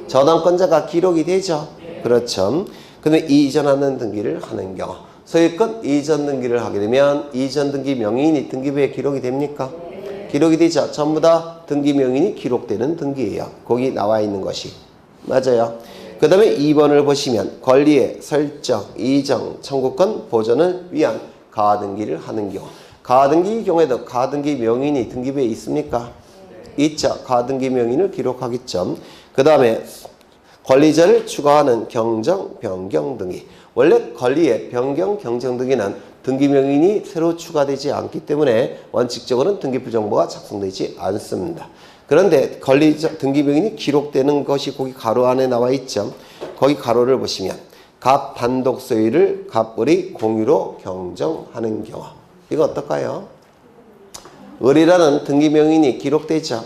저당권자가 기록이 되죠. 그렇죠. 근데 이전하는 등기를 하는 경우. 소유권 이전 등기를 하게 되면 이전 등기 명인이 등기부에 기록이 됩니까? 기록이 되죠. 전부 다 등기 명인이 기록되는 등기예요. 거기 나와 있는 것이. 맞아요. 그 다음에 2번을 보시면 권리의 설정, 이전, 청구권 보전을 위한 가등기를 하는 경우. 가등기 경우에도 가등기 명인이 등기부에 있습니까? 있죠. 가등기 명인을 기록하겠죠. 그 다음에 권리자를 추가하는 경정, 변경 등기. 원래 권리의 변경, 경정 등기는 등기 명인이 새로 추가되지 않기 때문에 원칙적으로는 등기부 정보가 작성되지 않습니다. 그런데 권리자 등기 명인이 기록되는 것이 거기 가로 안에 나와 있죠. 거기 가로를 보시면 갑 단독 소유를 갑을이 공유로 경정하는 경우. 이거 어떨까요? 을이라는 등기 명인이 기록되죠.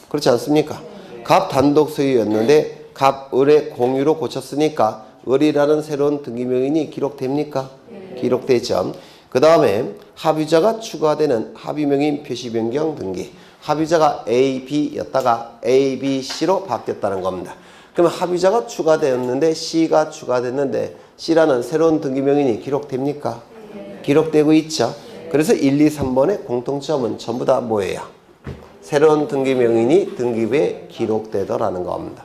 그렇지 않습니까? 갑 단독 소유였는데 갑을의 공유로 고쳤으니까 을이라는 새로운 등기 명인이 기록됩니까? 기록되죠. 그 다음에 합의자가 추가되는 합의명인 표시 변경 등기. 합의자가 A, B였다가 A, B, C로 바뀌었다는 겁니다. 그러면 합의자가 추가되었는데 C가 추가됐는데 C라는 새로운 등기 명인이 기록됩니까? 기록되고 있죠. 그래서 1, 2, 3번의 공통점은 전부 다 뭐예요? 새로운 등기 명인이 등기부에 기록되더라는 겁니다.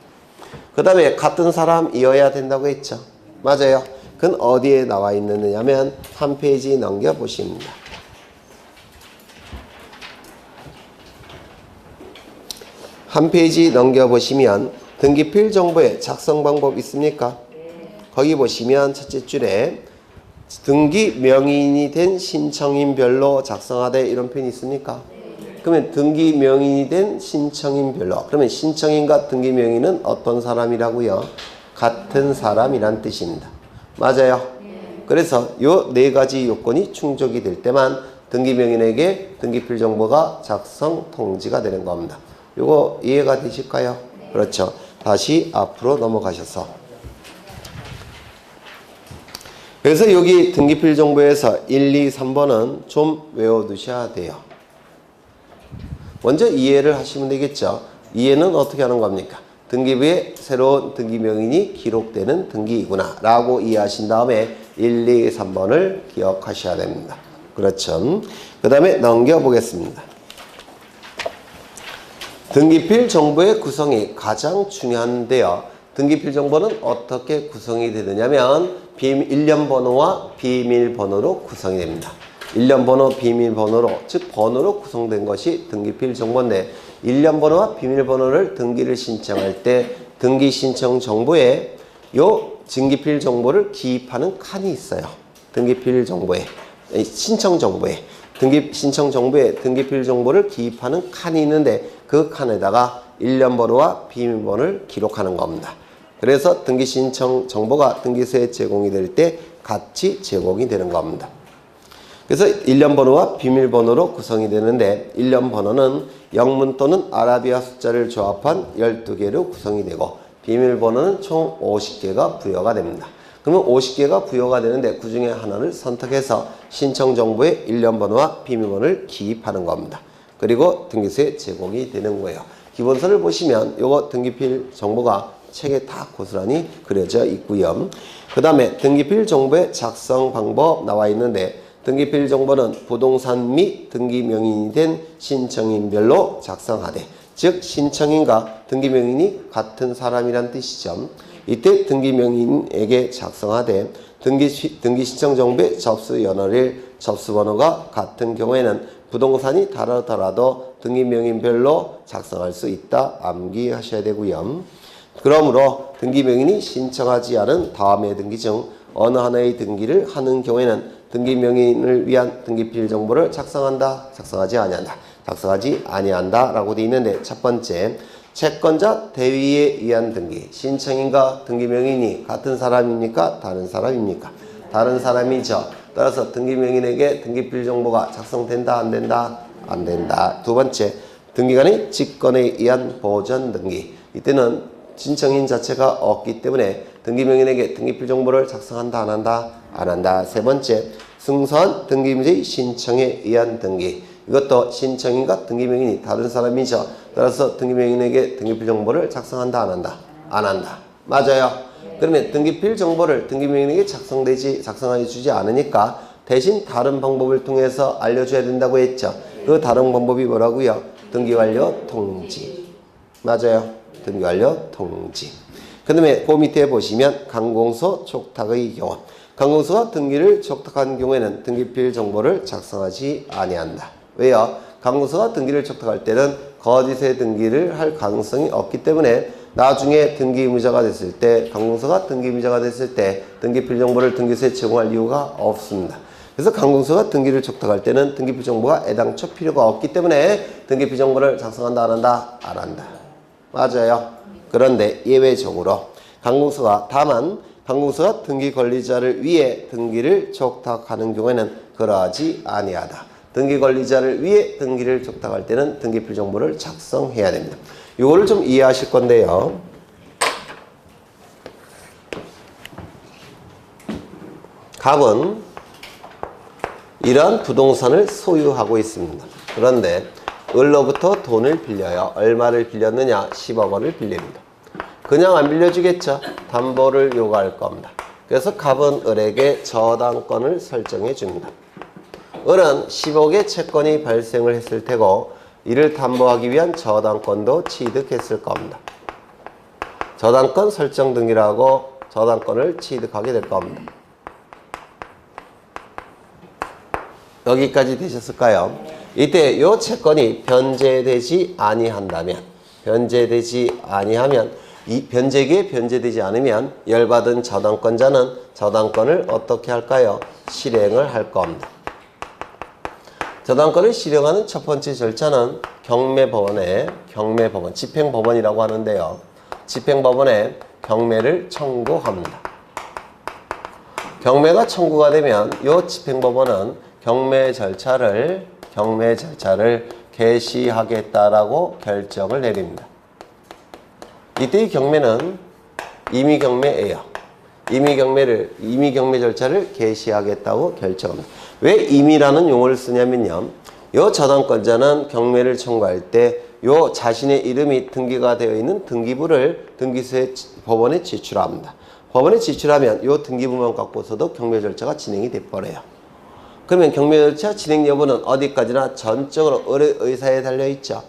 그 다음에 같은 사람이어야 된다고 했죠. 맞아요. 그건 어디에 나와 있느냐면 한 페이지 넘겨보십니다. 한 페이지 넘겨보시면 등기필 정보의 작성 방법 있습니까? 거기 보시면 첫째 줄에 등기 명인이 된 신청인별로 작성하되 이런 표현이 있습니까? 그러면 등기 명인이 된 신청인별로. 그러면 신청인과 등기 명인은 어떤 사람이라고요? 같은 사람이란 뜻입니다. 맞아요. 그래서 요 네 가지 요건이 충족이 될 때만 등기 명인에게 등기필 정보가 작성 통지가 되는 겁니다. 요거 이해가 되실까요? 그렇죠. 다시 앞으로 넘어가셔서. 그래서 여기 등기필 정보에서 1, 2, 3번은 좀 외워두셔야 돼요. 먼저 이해를 하시면 되겠죠. 이해는 어떻게 하는 겁니까? 등기부에 새로운 등기 명인이 기록되는 등기이구나 라고 이해하신 다음에 1, 2, 3번을 기억하셔야 됩니다. 그렇죠. 그 다음에 넘겨보겠습니다. 등기필 정보의 구성이 가장 중요한데요. 등기필 정보는 어떻게 구성이 되느냐면 일련 번호와 비밀번호로 구성이 됩니다. 일련 번호, 비밀번호로, 즉 번호로 구성된 것이 등기필 정보인데 일련 번호와 비밀번호를 등기를 신청할 때 등기 신청 정보에 요 등기필 정보를 기입하는 칸이 있어요. 등기필 정보에, 신청 정보에, 등기 신청 정보에 등기필 정보를 기입하는 칸이 있는데 그 칸에다가 일련 번호와 비밀번호를 기록하는 겁니다. 그래서 등기 신청 정보가 등기소에 제공이 될 때 같이 제공이 되는 겁니다. 그래서 일련 번호와 비밀번호로 구성이 되는데 일련 번호는 영문 또는 아라비아 숫자를 조합한 12개로 구성이 되고 비밀번호는 총 50개가 부여가 됩니다. 그러면 50개가 부여가 되는데 그 중에 하나를 선택해서 신청 정보에 일련 번호와 비밀번호를 기입하는 겁니다. 그리고 등기소에 제공이 되는 거예요. 기본서를 보시면 요거 등기필 정보가 책에 다 고스란히 그려져 있고요. 그 다음에 등기필 정보의 작성 방법 나와 있는데 등기필 정보는 부동산 및 등기 명인이 된 신청인별로 작성하되, 즉 신청인과 등기 명인이 같은 사람이란 뜻이죠. 이때 등기 명인에게 작성하되 등기 신청 정보의 접수 연월일, 접수 번호가 같은 경우에는 부동산이 다르더라도 등기명인별로 작성할 수 있다. 암기하셔야 되고요. 그러므로 등기명인이 신청하지 않은 다음의 등기 중 어느 하나의 등기를 하는 경우에는 등기명인을 위한 등기필 정보를 작성한다. 작성하지 아니한다. 작성하지 아니한다 라고 되어 있는데, 첫 번째, 채권자 대위에 의한 등기. 신청인과 등기명인이 같은 사람입니까? 다른 사람입니까? 다른 사람이죠. 따라서 등기명인에게 등기필 정보가 작성된다, 안 된다? 안 된다. 두 번째, 등기관의 직권에 의한 보전 등기. 이때는 신청인 자체가 없기 때문에 등기명인에게 등기필 정보를 작성한다, 안 한다? 안 한다. 세 번째, 승소한 등기문제의 신청에 의한 등기. 이것도 신청인과 등기명인이 다른 사람이죠. 따라서 등기명인에게 등기필 정보를 작성한다, 안 한다? 안 한다. 맞아요. 그러면 등기필 정보를 등기명인에게 작성해 주지 않으니까 대신 다른 방법을 통해서 알려줘야 된다고 했죠. 그 다른 방법이 뭐라고요? 등기완료 통지. 맞아요. 등기완료 통지. 그 다음에 그 밑에 보시면 강공소 촉탁의 경우. 강공소가 등기를 촉탁한 경우에는 등기필 정보를 작성하지 아니한다. 왜요? 강공소가 등기를 촉탁할 때는 거짓의 등기를 할 가능성이 없기 때문에 나중에 등기의무자가 됐을 때, 강공소가 등기의무자가 됐을 때 등기필 정보를 등기소에 제공할 이유가 없습니다. 그래서 강공소가 등기를 촉탁할 때는 등기필 정보가 애당초 필요가 없기 때문에 등기필 정보를 작성한다, 안 한다? 안 한다. 맞아요. 그런데 예외적으로 다만 강공소가 등기 권리자를 위해 등기를 촉탁하는 경우에는 그러하지 아니하다. 등기 권리자를 위해 등기를 촉탁할 때는 등기필 정보를 작성해야 됩니다. 이거를 좀 이해하실 건데요. 갑은 이러한 부동산을 소유하고 있습니다. 그런데 을로부터 돈을 빌려요. 얼마를 빌렸느냐? 10억 원을 빌립니다. 그냥 안 빌려주겠죠. 담보를 요구할 겁니다. 그래서 갑은 을에게 저당권을 설정해 줍니다. 을은 10억의 채권이 발생을 했을 테고 이를 담보하기 위한 저당권도 취득했을 겁니다. 저당권 설정 등기라고 저당권을 취득하게 될 겁니다. 여기까지 되셨을까요? 이때 이 채권이 변제되지 아니하면 이 변제기에 변제되지 않으면 열받은 저당권자는 저당권을 어떻게 할까요? 실행을 할 겁니다. 저당권을 실행하는 첫 번째 절차는 경매법원, 집행법원이라고 하는데요. 집행법원에 경매를 청구합니다. 경매가 청구가 되면 이 집행법원은 경매 절차를 개시하겠다라고 결정을 내립니다. 이때의 경매는 임의경매예요. 임의경매 절차를 개시하겠다고 결정합니다. 왜 임의라는 용어를 쓰냐면요. 요 저당권자는 경매를 청구할 때 요 자신의 이름이 등기가 되어 있는 등기부를 등기소에 법원에 제출합니다. 법원에 제출하면 요 등기부만 갖고서도 경매 절차가 진행이 돼 버려요. 그러면 경매 절차 진행 여부는 어디까지나 전적으로 을의 의사에 달려 있죠.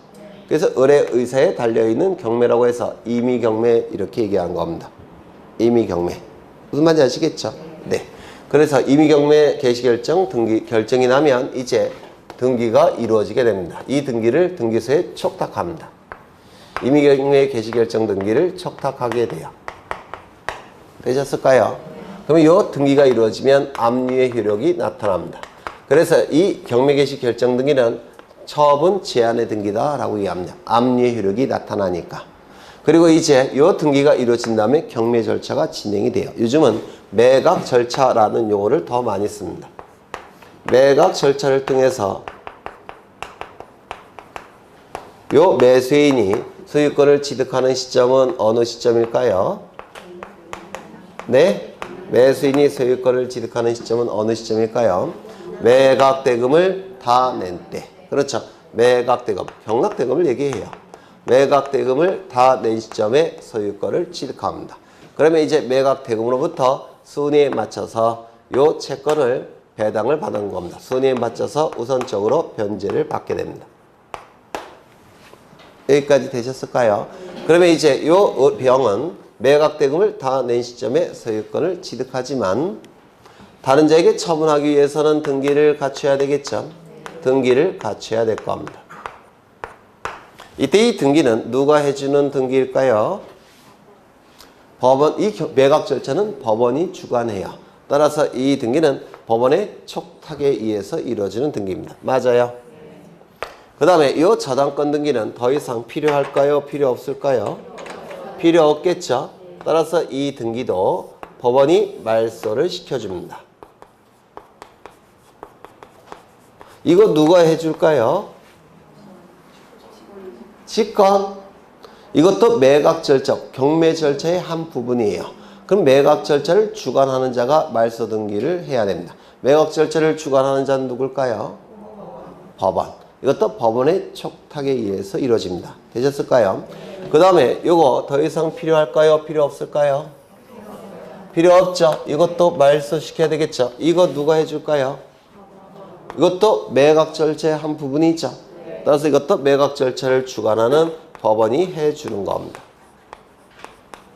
그래서 을의 의사에 달려 있는 경매라고 해서 임의경매 이렇게 얘기한 겁니다. 임의경매. 무슨 말인지 아시겠죠? 네. 그래서 임의경매 개시결정 결정이 나면 이제 등기가 이루어지게 됩니다. 이 등기를 등기소에 촉탁합니다. 임의경매 개시결정 등기를 촉탁하게 돼요. 되셨을까요? 그러면 이 등기가 이루어지면 압류의 효력이 나타납니다. 그래서 이 경매 개시 결정 등기는 처분 제한의 등기다라고 얘기합니다. 압류의 효력이 나타나니까. 그리고 이제 이 등기가 이루어진 다음에 경매 절차가 진행이 돼요. 요즘은 매각 절차라는 용어를 더 많이 씁니다. 매각 절차를 통해서 요 매수인이 소유권을 취득하는 시점은 어느 시점일까요? 네? 매수인이 소유권을 취득하는 시점은 어느 시점일까요? 매각대금을 다 낸 때. 그렇죠. 매각대금, 경락대금을 얘기해요. 매각대금을 다 낸 시점에 소유권을 취득합니다. 그러면 이제 매각대금으로부터 순위에 맞춰서 요 채권을 배당을 받은 겁니다. 순위에 맞춰서 우선적으로 변제를 받게 됩니다. 여기까지 되셨을까요? 그러면 이제 요 병은 매각대금을 다 낸 시점에 소유권을 취득하지만 다른 자에게 처분하기 위해서는 등기를 갖춰야 되겠죠. 등기를 갖춰야 될 겁니다. 이때 이 등기는 누가 해주는 등기일까요? 법원, 이 매각 절차는 법원이 주관해요. 따라서 이 등기는 법원의 촉탁에 의해서 이루어지는 등기입니다. 맞아요? 그 다음에 이 저당권 등기는 더 이상 필요할까요? 필요 없을까요? 필요 없겠죠? 따라서 이 등기도 법원이 말소를 시켜줍니다. 이거 누가 해줄까요? 직권. 이것도 매각 절차, 경매 절차의 한 부분이에요. 그럼 매각 절차를 주관하는 자가 말소 등기를 해야 됩니다. 매각 절차를 주관하는 자는 누굴까요? 법원. 이것도 법원의 촉탁에 의해서 이루어집니다. 되셨을까요? 그 다음에 이거 더 이상 필요할까요? 필요 없을까요? 필요 없죠. 이것도 말소 시켜야 되겠죠. 이거 누가 해줄까요? 이것도 매각 절차의 한 부분이죠. 따라서 이것도 매각 절차를 주관하는 법원이 해주는 겁니다.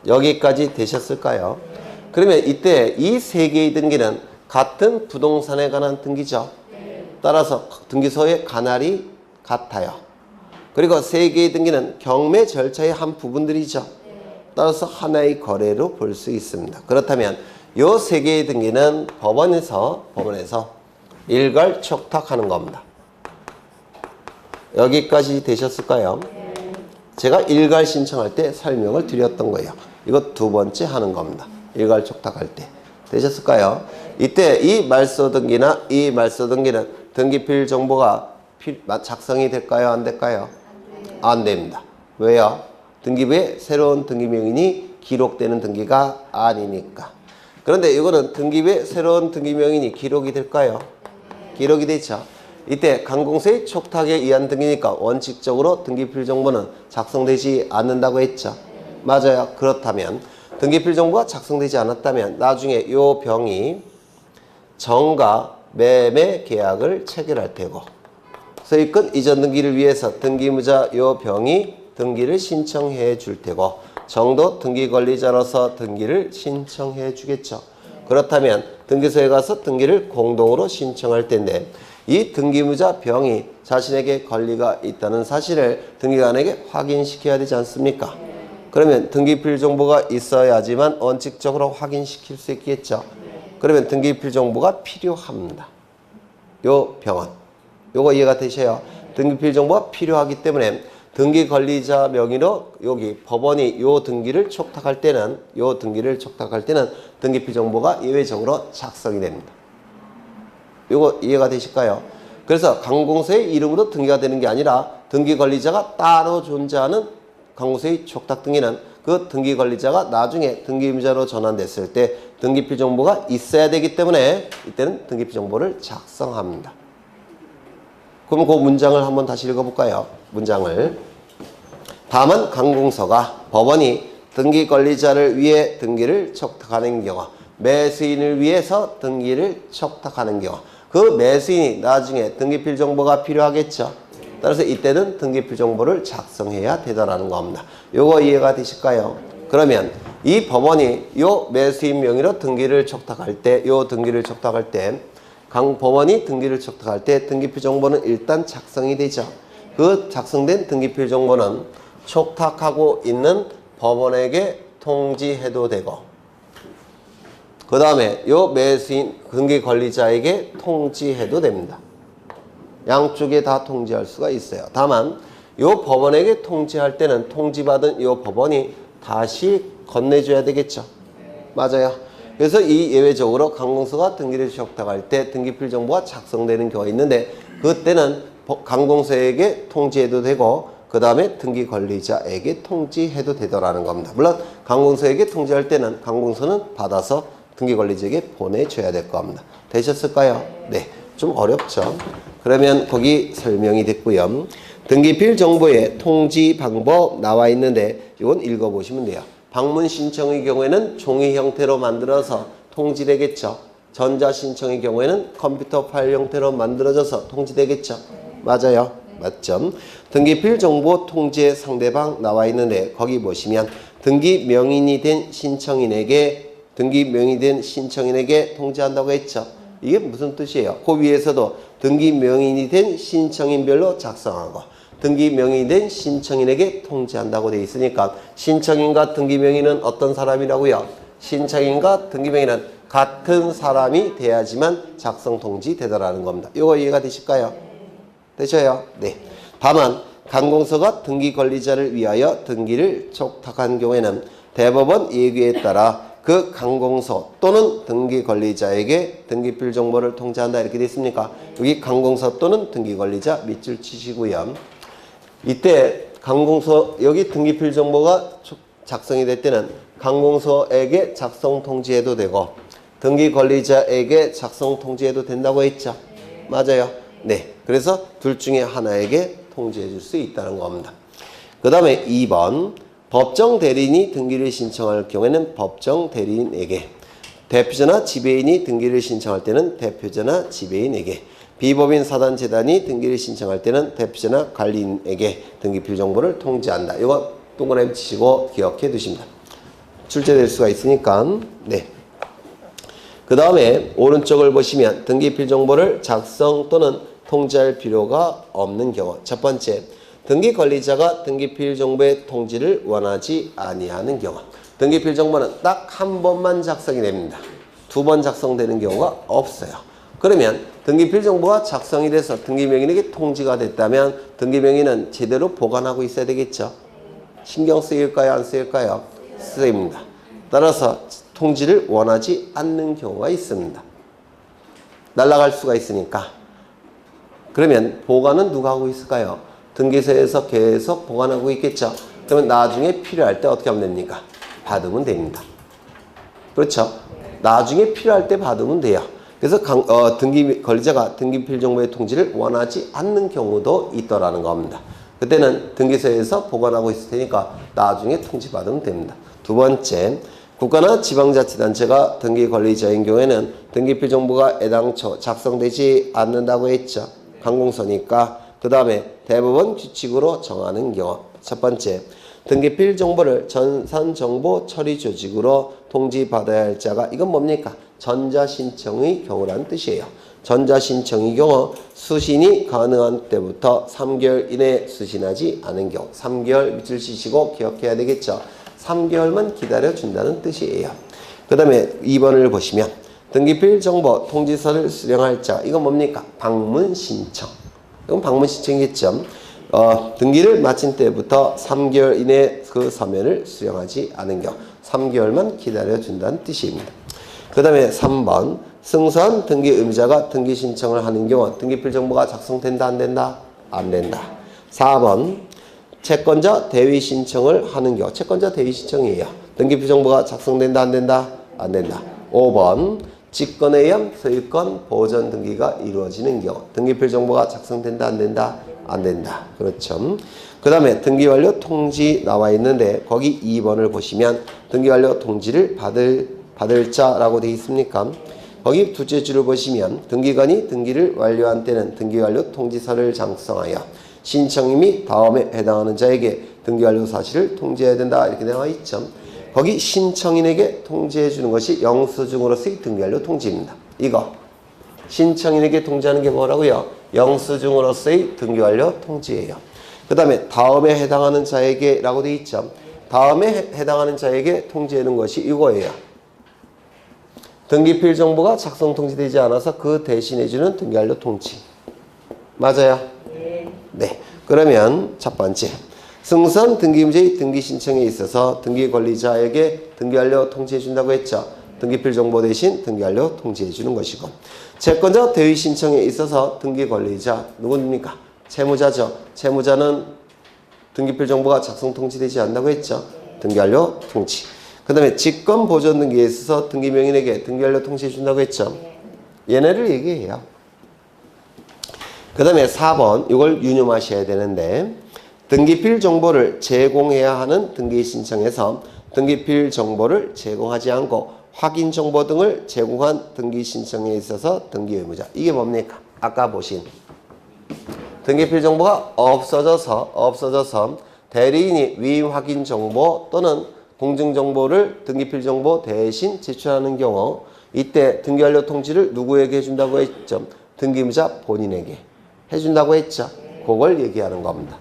여기까지 되셨을까요? 그러면 이때 이 세 개의 등기는 같은 부동산에 관한 등기죠. 따라서 등기소의 관할이 같아요. 그리고 세 개의 등기는 경매 절차의 한 부분들이죠. 따라서 하나의 거래로 볼 수 있습니다. 그렇다면 이 세 개의 등기는 법원에서 일괄 촉탁하는 겁니다. 여기까지 되셨을까요? 제가 일괄 신청할 때 설명을 드렸던 거예요. 이거 두 번째 하는 겁니다. 일괄 촉탁할 때. 되셨을까요? 이때 이 말소 등기나 이 말소 등기는 등기필 정보가 작성이 될까요? 안 될까요? 안 됩니다. 왜요? 등기부에 새로운 등기명인이 기록되는 등기가 아니니까. 그런데 이거는 등기부에 새로운 등기명인이 기록이 될까요? 기록이 되죠. 이때 관공서의 촉탁에 의한 등기니까 원칙적으로 등기필 정보는 작성되지 않는다고 했죠. 맞아요. 그렇다면 등기필 정보가 작성되지 않았다면 나중에 이 병이 정가 매매 계약을 체결할 테고 소유권 이전 등기를 위해서 등기무자 이 병이 등기를 신청해 줄 테고 정도 등기 권리자로서 등기를 신청해 주겠죠. 그렇다면 등기소에 가서 등기를 공동으로 신청할 텐데 이 등기무자 병이 자신에게 권리가 있다는 사실을 등기관에게 확인시켜야 되지 않습니까? 그러면 등기필 정보가 있어야지만 원칙적으로 확인시킬 수 있겠죠. 그러면 등기필 정보가 필요합니다. 요 병은. 요거 이해가 되셔요? 등기필 정보가 필요하기 때문에 등기 권리자 명의로 여기 법원이 요 등기를 촉탁할 때는 등기필 정보가 예외적으로 작성이 됩니다. 이거 이해가 되실까요? 그래서 관공서의 이름으로 등기가 되는 게 아니라 등기 권리자가 따로 존재하는 관공서의 촉탁 등기는 그 등기 권리자가 나중에 등기무자로 전환됐을 때 등기필 정보가 있어야 되기 때문에 이때는 등기필 정보를 작성합니다. 그럼 그 문장을 한번 다시 읽어볼까요? 문장을. 다만 관공서가 법원이 등기 권리자를 위해 등기를 촉탁하는 경우 매수인을 위해서 등기를 촉탁하는 경우 그 매수인이 나중에 등기필 정보가 필요하겠죠. 따라서 이때는 등기필 정보를 작성해야 되더라는 겁니다. 요거 이해가 되실까요? 그러면 이 법원이 요 매수인 명의로 등기를 촉탁할 때 법원이 등기를 촉탁할 때 등기필 정보는 일단 작성이 되죠. 그 작성된 등기필 정보는 촉탁하고 있는 법원에게 통지해도 되고 그 다음에 요 매수인 등기 권리자에게 통지해도 됩니다. 양쪽에 다 통지할 수가 있어요. 다만 요 법원에게 통지할 때는 통지받은 요 법원이 다시 건네줘야 되겠죠. 맞아요. 그래서 이 예외적으로 관공서가 등기를 촉탁할 때 등기필 정보가 작성되는 경우가 있는데 그때는 관공서에게 통지해도 되고 그 다음에 등기 권리자에게 통지해도 되더라는 겁니다. 물론 관공서에게 통지할 때는 관공서는 받아서 등기 권리자에게 보내줘야 될 겁니다. 되셨을까요? 네. 좀 어렵죠? 그러면 거기 설명이 됐고요. 등기필 정보에 통지 방법 나와 있는데 이건 읽어보시면 돼요. 방문 신청의 경우에는 종이 형태로 만들어서 통지되겠죠. 전자 신청의 경우에는 컴퓨터 파일 형태로 만들어져서 통지되겠죠. 맞아요. 맞죠? 등기필 정보 통지의 상대방 나와 있는데 거기 보시면 등기 명인이 된 신청인에게 통지한다고 했죠. 이게 무슨 뜻이에요? 그 위에서도 등기 명인이 된 신청인별로 작성하고 등기 명인이 된 신청인에게 통지한다고 되어 있으니까 신청인과 등기 명인은 어떤 사람이라고요? 신청인과 등기 명인은 같은 사람이 돼야지만 작성 통지 되더라는 겁니다. 이거 이해가 되실까요? 되셔요? 네. 다만 관공서가 등기 권리자를 위하여 등기를 촉탁한 경우에는 대법원 예규에 따라 그 관공서 또는 등기 권리자에게 등기필 정보를 통지한다 이렇게 되어 있습니까? 여기 관공서 또는 등기 권리자 밑줄 치시고요. 이때 관공서 여기 등기필 정보가 작성이 될 때는 관공서에게 작성 통지해도 되고 등기 권리자에게 작성 통지해도 된다고 했죠? 맞아요. 네. 그래서 둘 중에 하나에게 통지해 줄 수 있다는 겁니다. 그 다음에 2번 법정 대리인이 등기를 신청할 경우에는 법정 대리인에게 대표자나 지배인이 등기를 신청할 때는 대표자나 지배인에게 비법인 사단재단이 등기를 신청할 때는 대표자나 관리인에게 등기필 정보를 통지한다. 이거 동그라미 치시고 기억해 두십니다. 출제될 수가 있으니까. 네. 그 다음에 오른쪽을 보시면 등기필 정보를 작성 또는 통지할 필요가 없는 경우. 첫 번째, 등기 권리자가 등기필 정보의 통지를 원하지 아니하는 경우. 등기필 정보는 딱 한 번만 작성이 됩니다. 두 번 작성되는 경우가 없어요. 그러면 등기필 정보가 작성이 돼서 등기명인에게 통지가 됐다면 등기명인은 제대로 보관하고 있어야 되겠죠. 신경 쓰일까요? 안 쓰일까요? 쓰입니다. 따라서 통지를 원하지 않는 경우가 있습니다. 날아갈 수가 있으니까. 그러면 보관은 누가 하고 있을까요? 등기소에서 계속 보관하고 있겠죠. 그러면 나중에 필요할 때 어떻게 하면 됩니까? 받으면 됩니다. 그렇죠? 나중에 필요할 때 받으면 돼요. 그래서 등기 권리자가 등기필 정보의 통지를 원하지 않는 경우도 있더라는 겁니다. 그때는 등기소에서 보관하고 있을 테니까 나중에 통지 받으면 됩니다. 두 번째, 국가나 지방자치단체가 등기 권리자인 경우에는 등기필 정보가 애당초 작성되지 않는다고 했죠. 관공서니까. 그 다음에 대법원 규칙으로 정하는 경우. 첫 번째, 등기필 정보를 전산정보 처리 조직으로 통지받아야 할 자가 이건 뭡니까? 전자신청의 경우라는 뜻이에요. 전자신청의 경우 수신이 가능한 때부터 3개월 이내에 수신하지 않은 경우 3개월 밑줄 치시고 기억해야 되겠죠. 3개월만 기다려준다는 뜻이에요. 그 다음에 2번을 보시면 등기필 정보 통지서를 수령할 자 이건 뭡니까? 방문 신청. 이건 방문 신청이겠죠. 등기를 마친 때부터 3개월 이내에 그 서면을 수령하지 않은 경우 3개월만 기다려준다는 뜻입니다. 그 다음에 3번 승소한 등기 의무자가 등기 신청을 하는 경우 등기필 정보가 작성된다 안 된다? 안 된다. 4번 채권자 대위 신청을 하는 경우 채권자 대위 신청이에요. 등기필 정보가 작성된다 안 된다? 안 된다. 5번 직권에 의한 소유권 보전 등기가 이루어지는 경우 등기필 정보가 작성된다 안 된다? 안 된다. 그렇죠. 그 다음에 등기 완료 통지 나와 있는데 거기 2번을 보시면 등기 완료 통지를 받을 자라고 되어 있습니까? 거기 둘째 줄을 보시면 등기관이 등기를 완료한 때는 등기 완료 통지서를 작성하여 신청인이 다음에 해당하는 자에게 등기 완료 사실을 통지해야 된다 이렇게 나와 있죠. 거기 신청인에게 통지해 주는 것이 영수증으로서의 등기 완료 통지입니다. 이거 신청인에게 통지하는 게 뭐라고요? 영수증으로서의 등기 완료 통지예요. 그 다음에 다음에 해당하는 자에게 라고 되어 있죠. 다음에 해당하는 자에게 통지하는 것이 이거예요. 등기필 정보가 작성 통지되지 않아서 그 대신해 주는 등기 완료 통지. 맞아요? 네. 그러면 첫 번째 승선 등기문제의 등기 신청에 있어서 등기 권리자에게 등기 완료 통지해 준다고 했죠. 등기필 정보 대신 등기 완료 통지해 주는 것이고 채권자 대위 신청에 있어서 등기 권리자 누구입니까? 채무자죠. 채무자는 등기필 정보가 작성 통지되지 않는다고 했죠. 등기 완료 통지. 그 다음에 직권 보존 등기에 있어서 등기 명인에게 등기 완료 통지해 준다고 했죠. 얘네를 얘기해요. 그 다음에 4번 이걸 유념하셔야 되는데 등기필 정보를 제공해야 하는 등기 신청에서 등기필 정보를 제공하지 않고 확인 정보 등을 제공한 등기 신청에 있어서 등기 의무자. 이게 뭡니까? 아까 보신 등기필 정보가 없어져서 대리인이 위임 확인 정보 또는 공증 정보를 등기필 정보 대신 제출하는 경우 이때 등기 완료 통지를 누구에게 해준다고 했죠? 등기임자 본인에게 해준다고 했죠. 그걸 얘기하는 겁니다.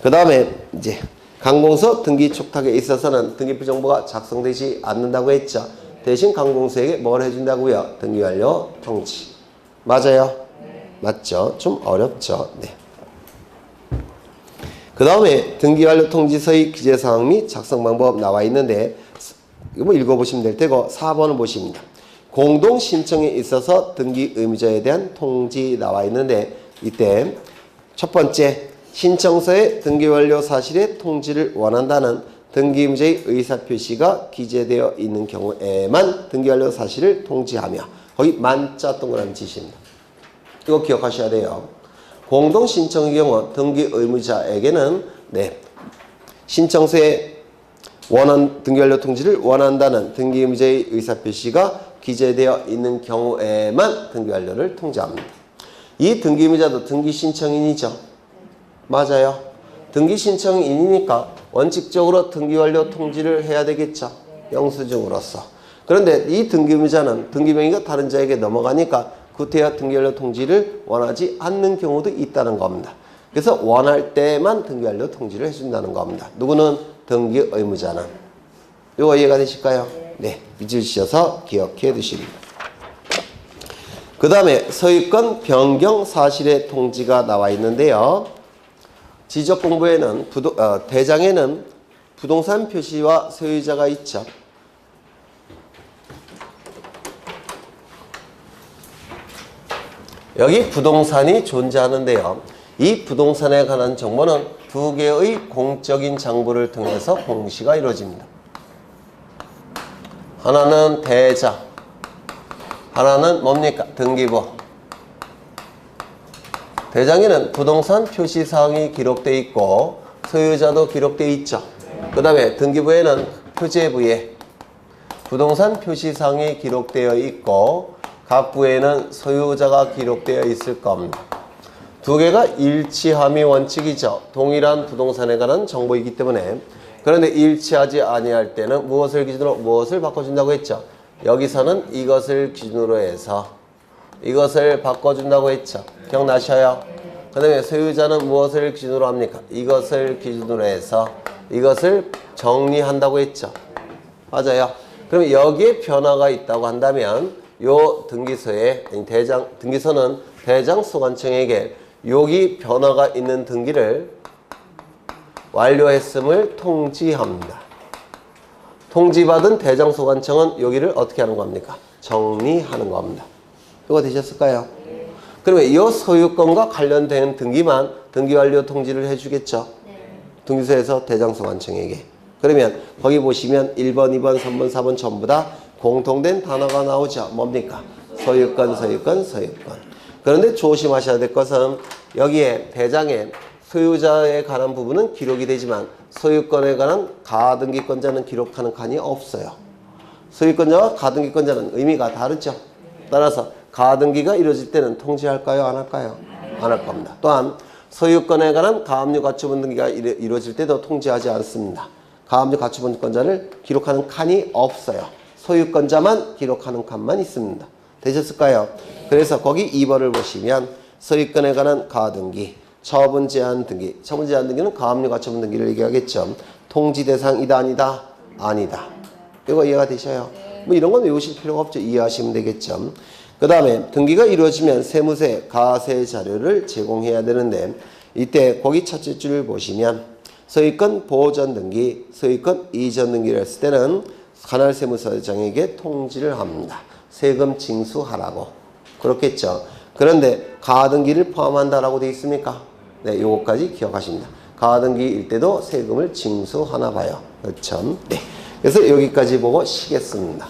그 다음에 이제 강공서 등기 촉탁에 있어서는 등기부 정보가 작성되지 않는다고 했죠. 대신 강공서에게 뭘 해준다고요? 등기완료 통지. 맞아요? 맞죠? 좀 어렵죠. 네. 그 다음에 등기완료 통지서의 기재사항 및 작성 방법 나와 있는데 이거 뭐 읽어보시면 될 테고 4번을 보십니다. 공동 신청에 있어서 등기 의무자에 대한 통지 나와 있는데 이때 첫 번째 신청서에 등기 완료 사실의 통지를 원한다는 등기 의무자의 의사표시가 기재되어 있는 경우에만 등기 완료 사실을 통지하며 거기 만자 동그라미 치십니다. 이거 기억하셔야 돼요. 공동 신청의 경우 등기 의무자에게는 신청서에 등기 완료 통지를 원한다는 등기 의무자의 의사표시가 기재되어 있는 경우에만 등기 완료를 통지합니다. 이 등기 의무자도 등기 신청인이죠. 맞아요. 등기 신청인이니까 원칙적으로 등기 완료 통지를 해야 되겠죠. 영수증으로서. 그런데 이 등기 의무자는 등기 명의가 다른 자에게 넘어가니까 구태여 등기 완료 통지를 원하지 않는 경우도 있다는 겁니다. 그래서 원할 때만 등기 완료 통지를 해준다는 겁니다. 누구는? 등기 의무자는. 이거 이해가 되실까요? 네. 잊으셔서 기억해 두십니다. 그 다음에 소유권 변경 사실의 통지가 나와 있는데요. 지적공부에는 대장에는 부동산 표시와 소유자가 있죠. 여기 부동산이 존재하는데요. 이 부동산에 관한 정보는 두 개의 공적인 장부를 통해서 공시가 이루어집니다. 하나는 대장, 하나는 뭡니까? 등기부. 대장에는 부동산 표시사항이 기록되어 있고 소유자도 기록되어 있죠. 그 다음에 등기부에는 표제부에 부동산 표시사항이 기록되어 있고 각 부에는 소유자가 기록되어 있을 겁니다. 두 개가 일치함이 원칙이죠. 동일한 부동산에 관한 정보이기 때문에. 그런데 일치하지 아니할 때는 무엇을 기준으로 무엇을 바꿔준다고 했죠. 여기서는 이것을 기준으로 해서 이것을 바꿔준다고 했죠. 기억나셔요? 그 다음에 소유자는 무엇을 기준으로 합니까? 이것을 기준으로 해서 이것을 정리한다고 했죠. 맞아요. 그럼 여기에 변화가 있다고 한다면 요 등기소에 등기소는 대장소관청에게 여기 변화가 있는 등기를 완료했음을 통지합니다. 통지받은 대장소관청은 여기를 어떻게 하는 겁니까? 정리하는 겁니다. 이거 되셨을까요? 그러면 이 소유권과 관련된 등기만 등기완료 통지를 해주겠죠. 등기소에서 대장소관청에게. 그러면 거기 보시면 1번, 2번, 3번, 4번 전부 다 공통된 단어가 나오죠. 뭡니까? 소유권, 소유권, 소유권. 그런데 조심하셔야 될 것은 여기에 대장에 소유자에 관한 부분은 기록이 되지만 소유권에 관한 가등기권자는 기록하는 칸이 없어요. 소유권자와 가등기권자는 의미가 다르죠. 따라서 가등기가 이루어질 때는 통지할까요? 안 할까요? 안 할 겁니다. 또한 소유권에 관한 가압류 가처분 등기가 이루어질 때도 통지하지 않습니다. 가압류 가처분권자를 기록하는 칸이 없어요. 소유권자만 기록하는 칸만 있습니다. 되셨을까요? 그래서 거기 2번을 보시면 소유권에 관한 가등기, 처분 제한 등기. 처분 제한 등기는 가압류 가처분 등기를 얘기하겠죠. 통지 대상이다 아니다? 아니다. 이거 이해가 되셔요? 뭐 이런 건 외우실 필요가 없죠. 이해하시면 되겠죠. 그 다음에 등기가 이루어지면 세무서에 가세 자료를 제공해야 되는데 이때 거기 첫째 줄을 보시면 소유권 보전 등기, 소유권 이전 등기를 했을 때는 관할 세무서장에게 통지를 합니다. 세금 징수하라고. 그렇겠죠. 그런데 가등기를 포함한다라고 되어 있습니까? 네, 요거까지 기억하십니다. 가등기일 때도 세금을 징수하나 봐요. 그렇죠? 네. 그래서 여기까지 보고 쉬겠습니다.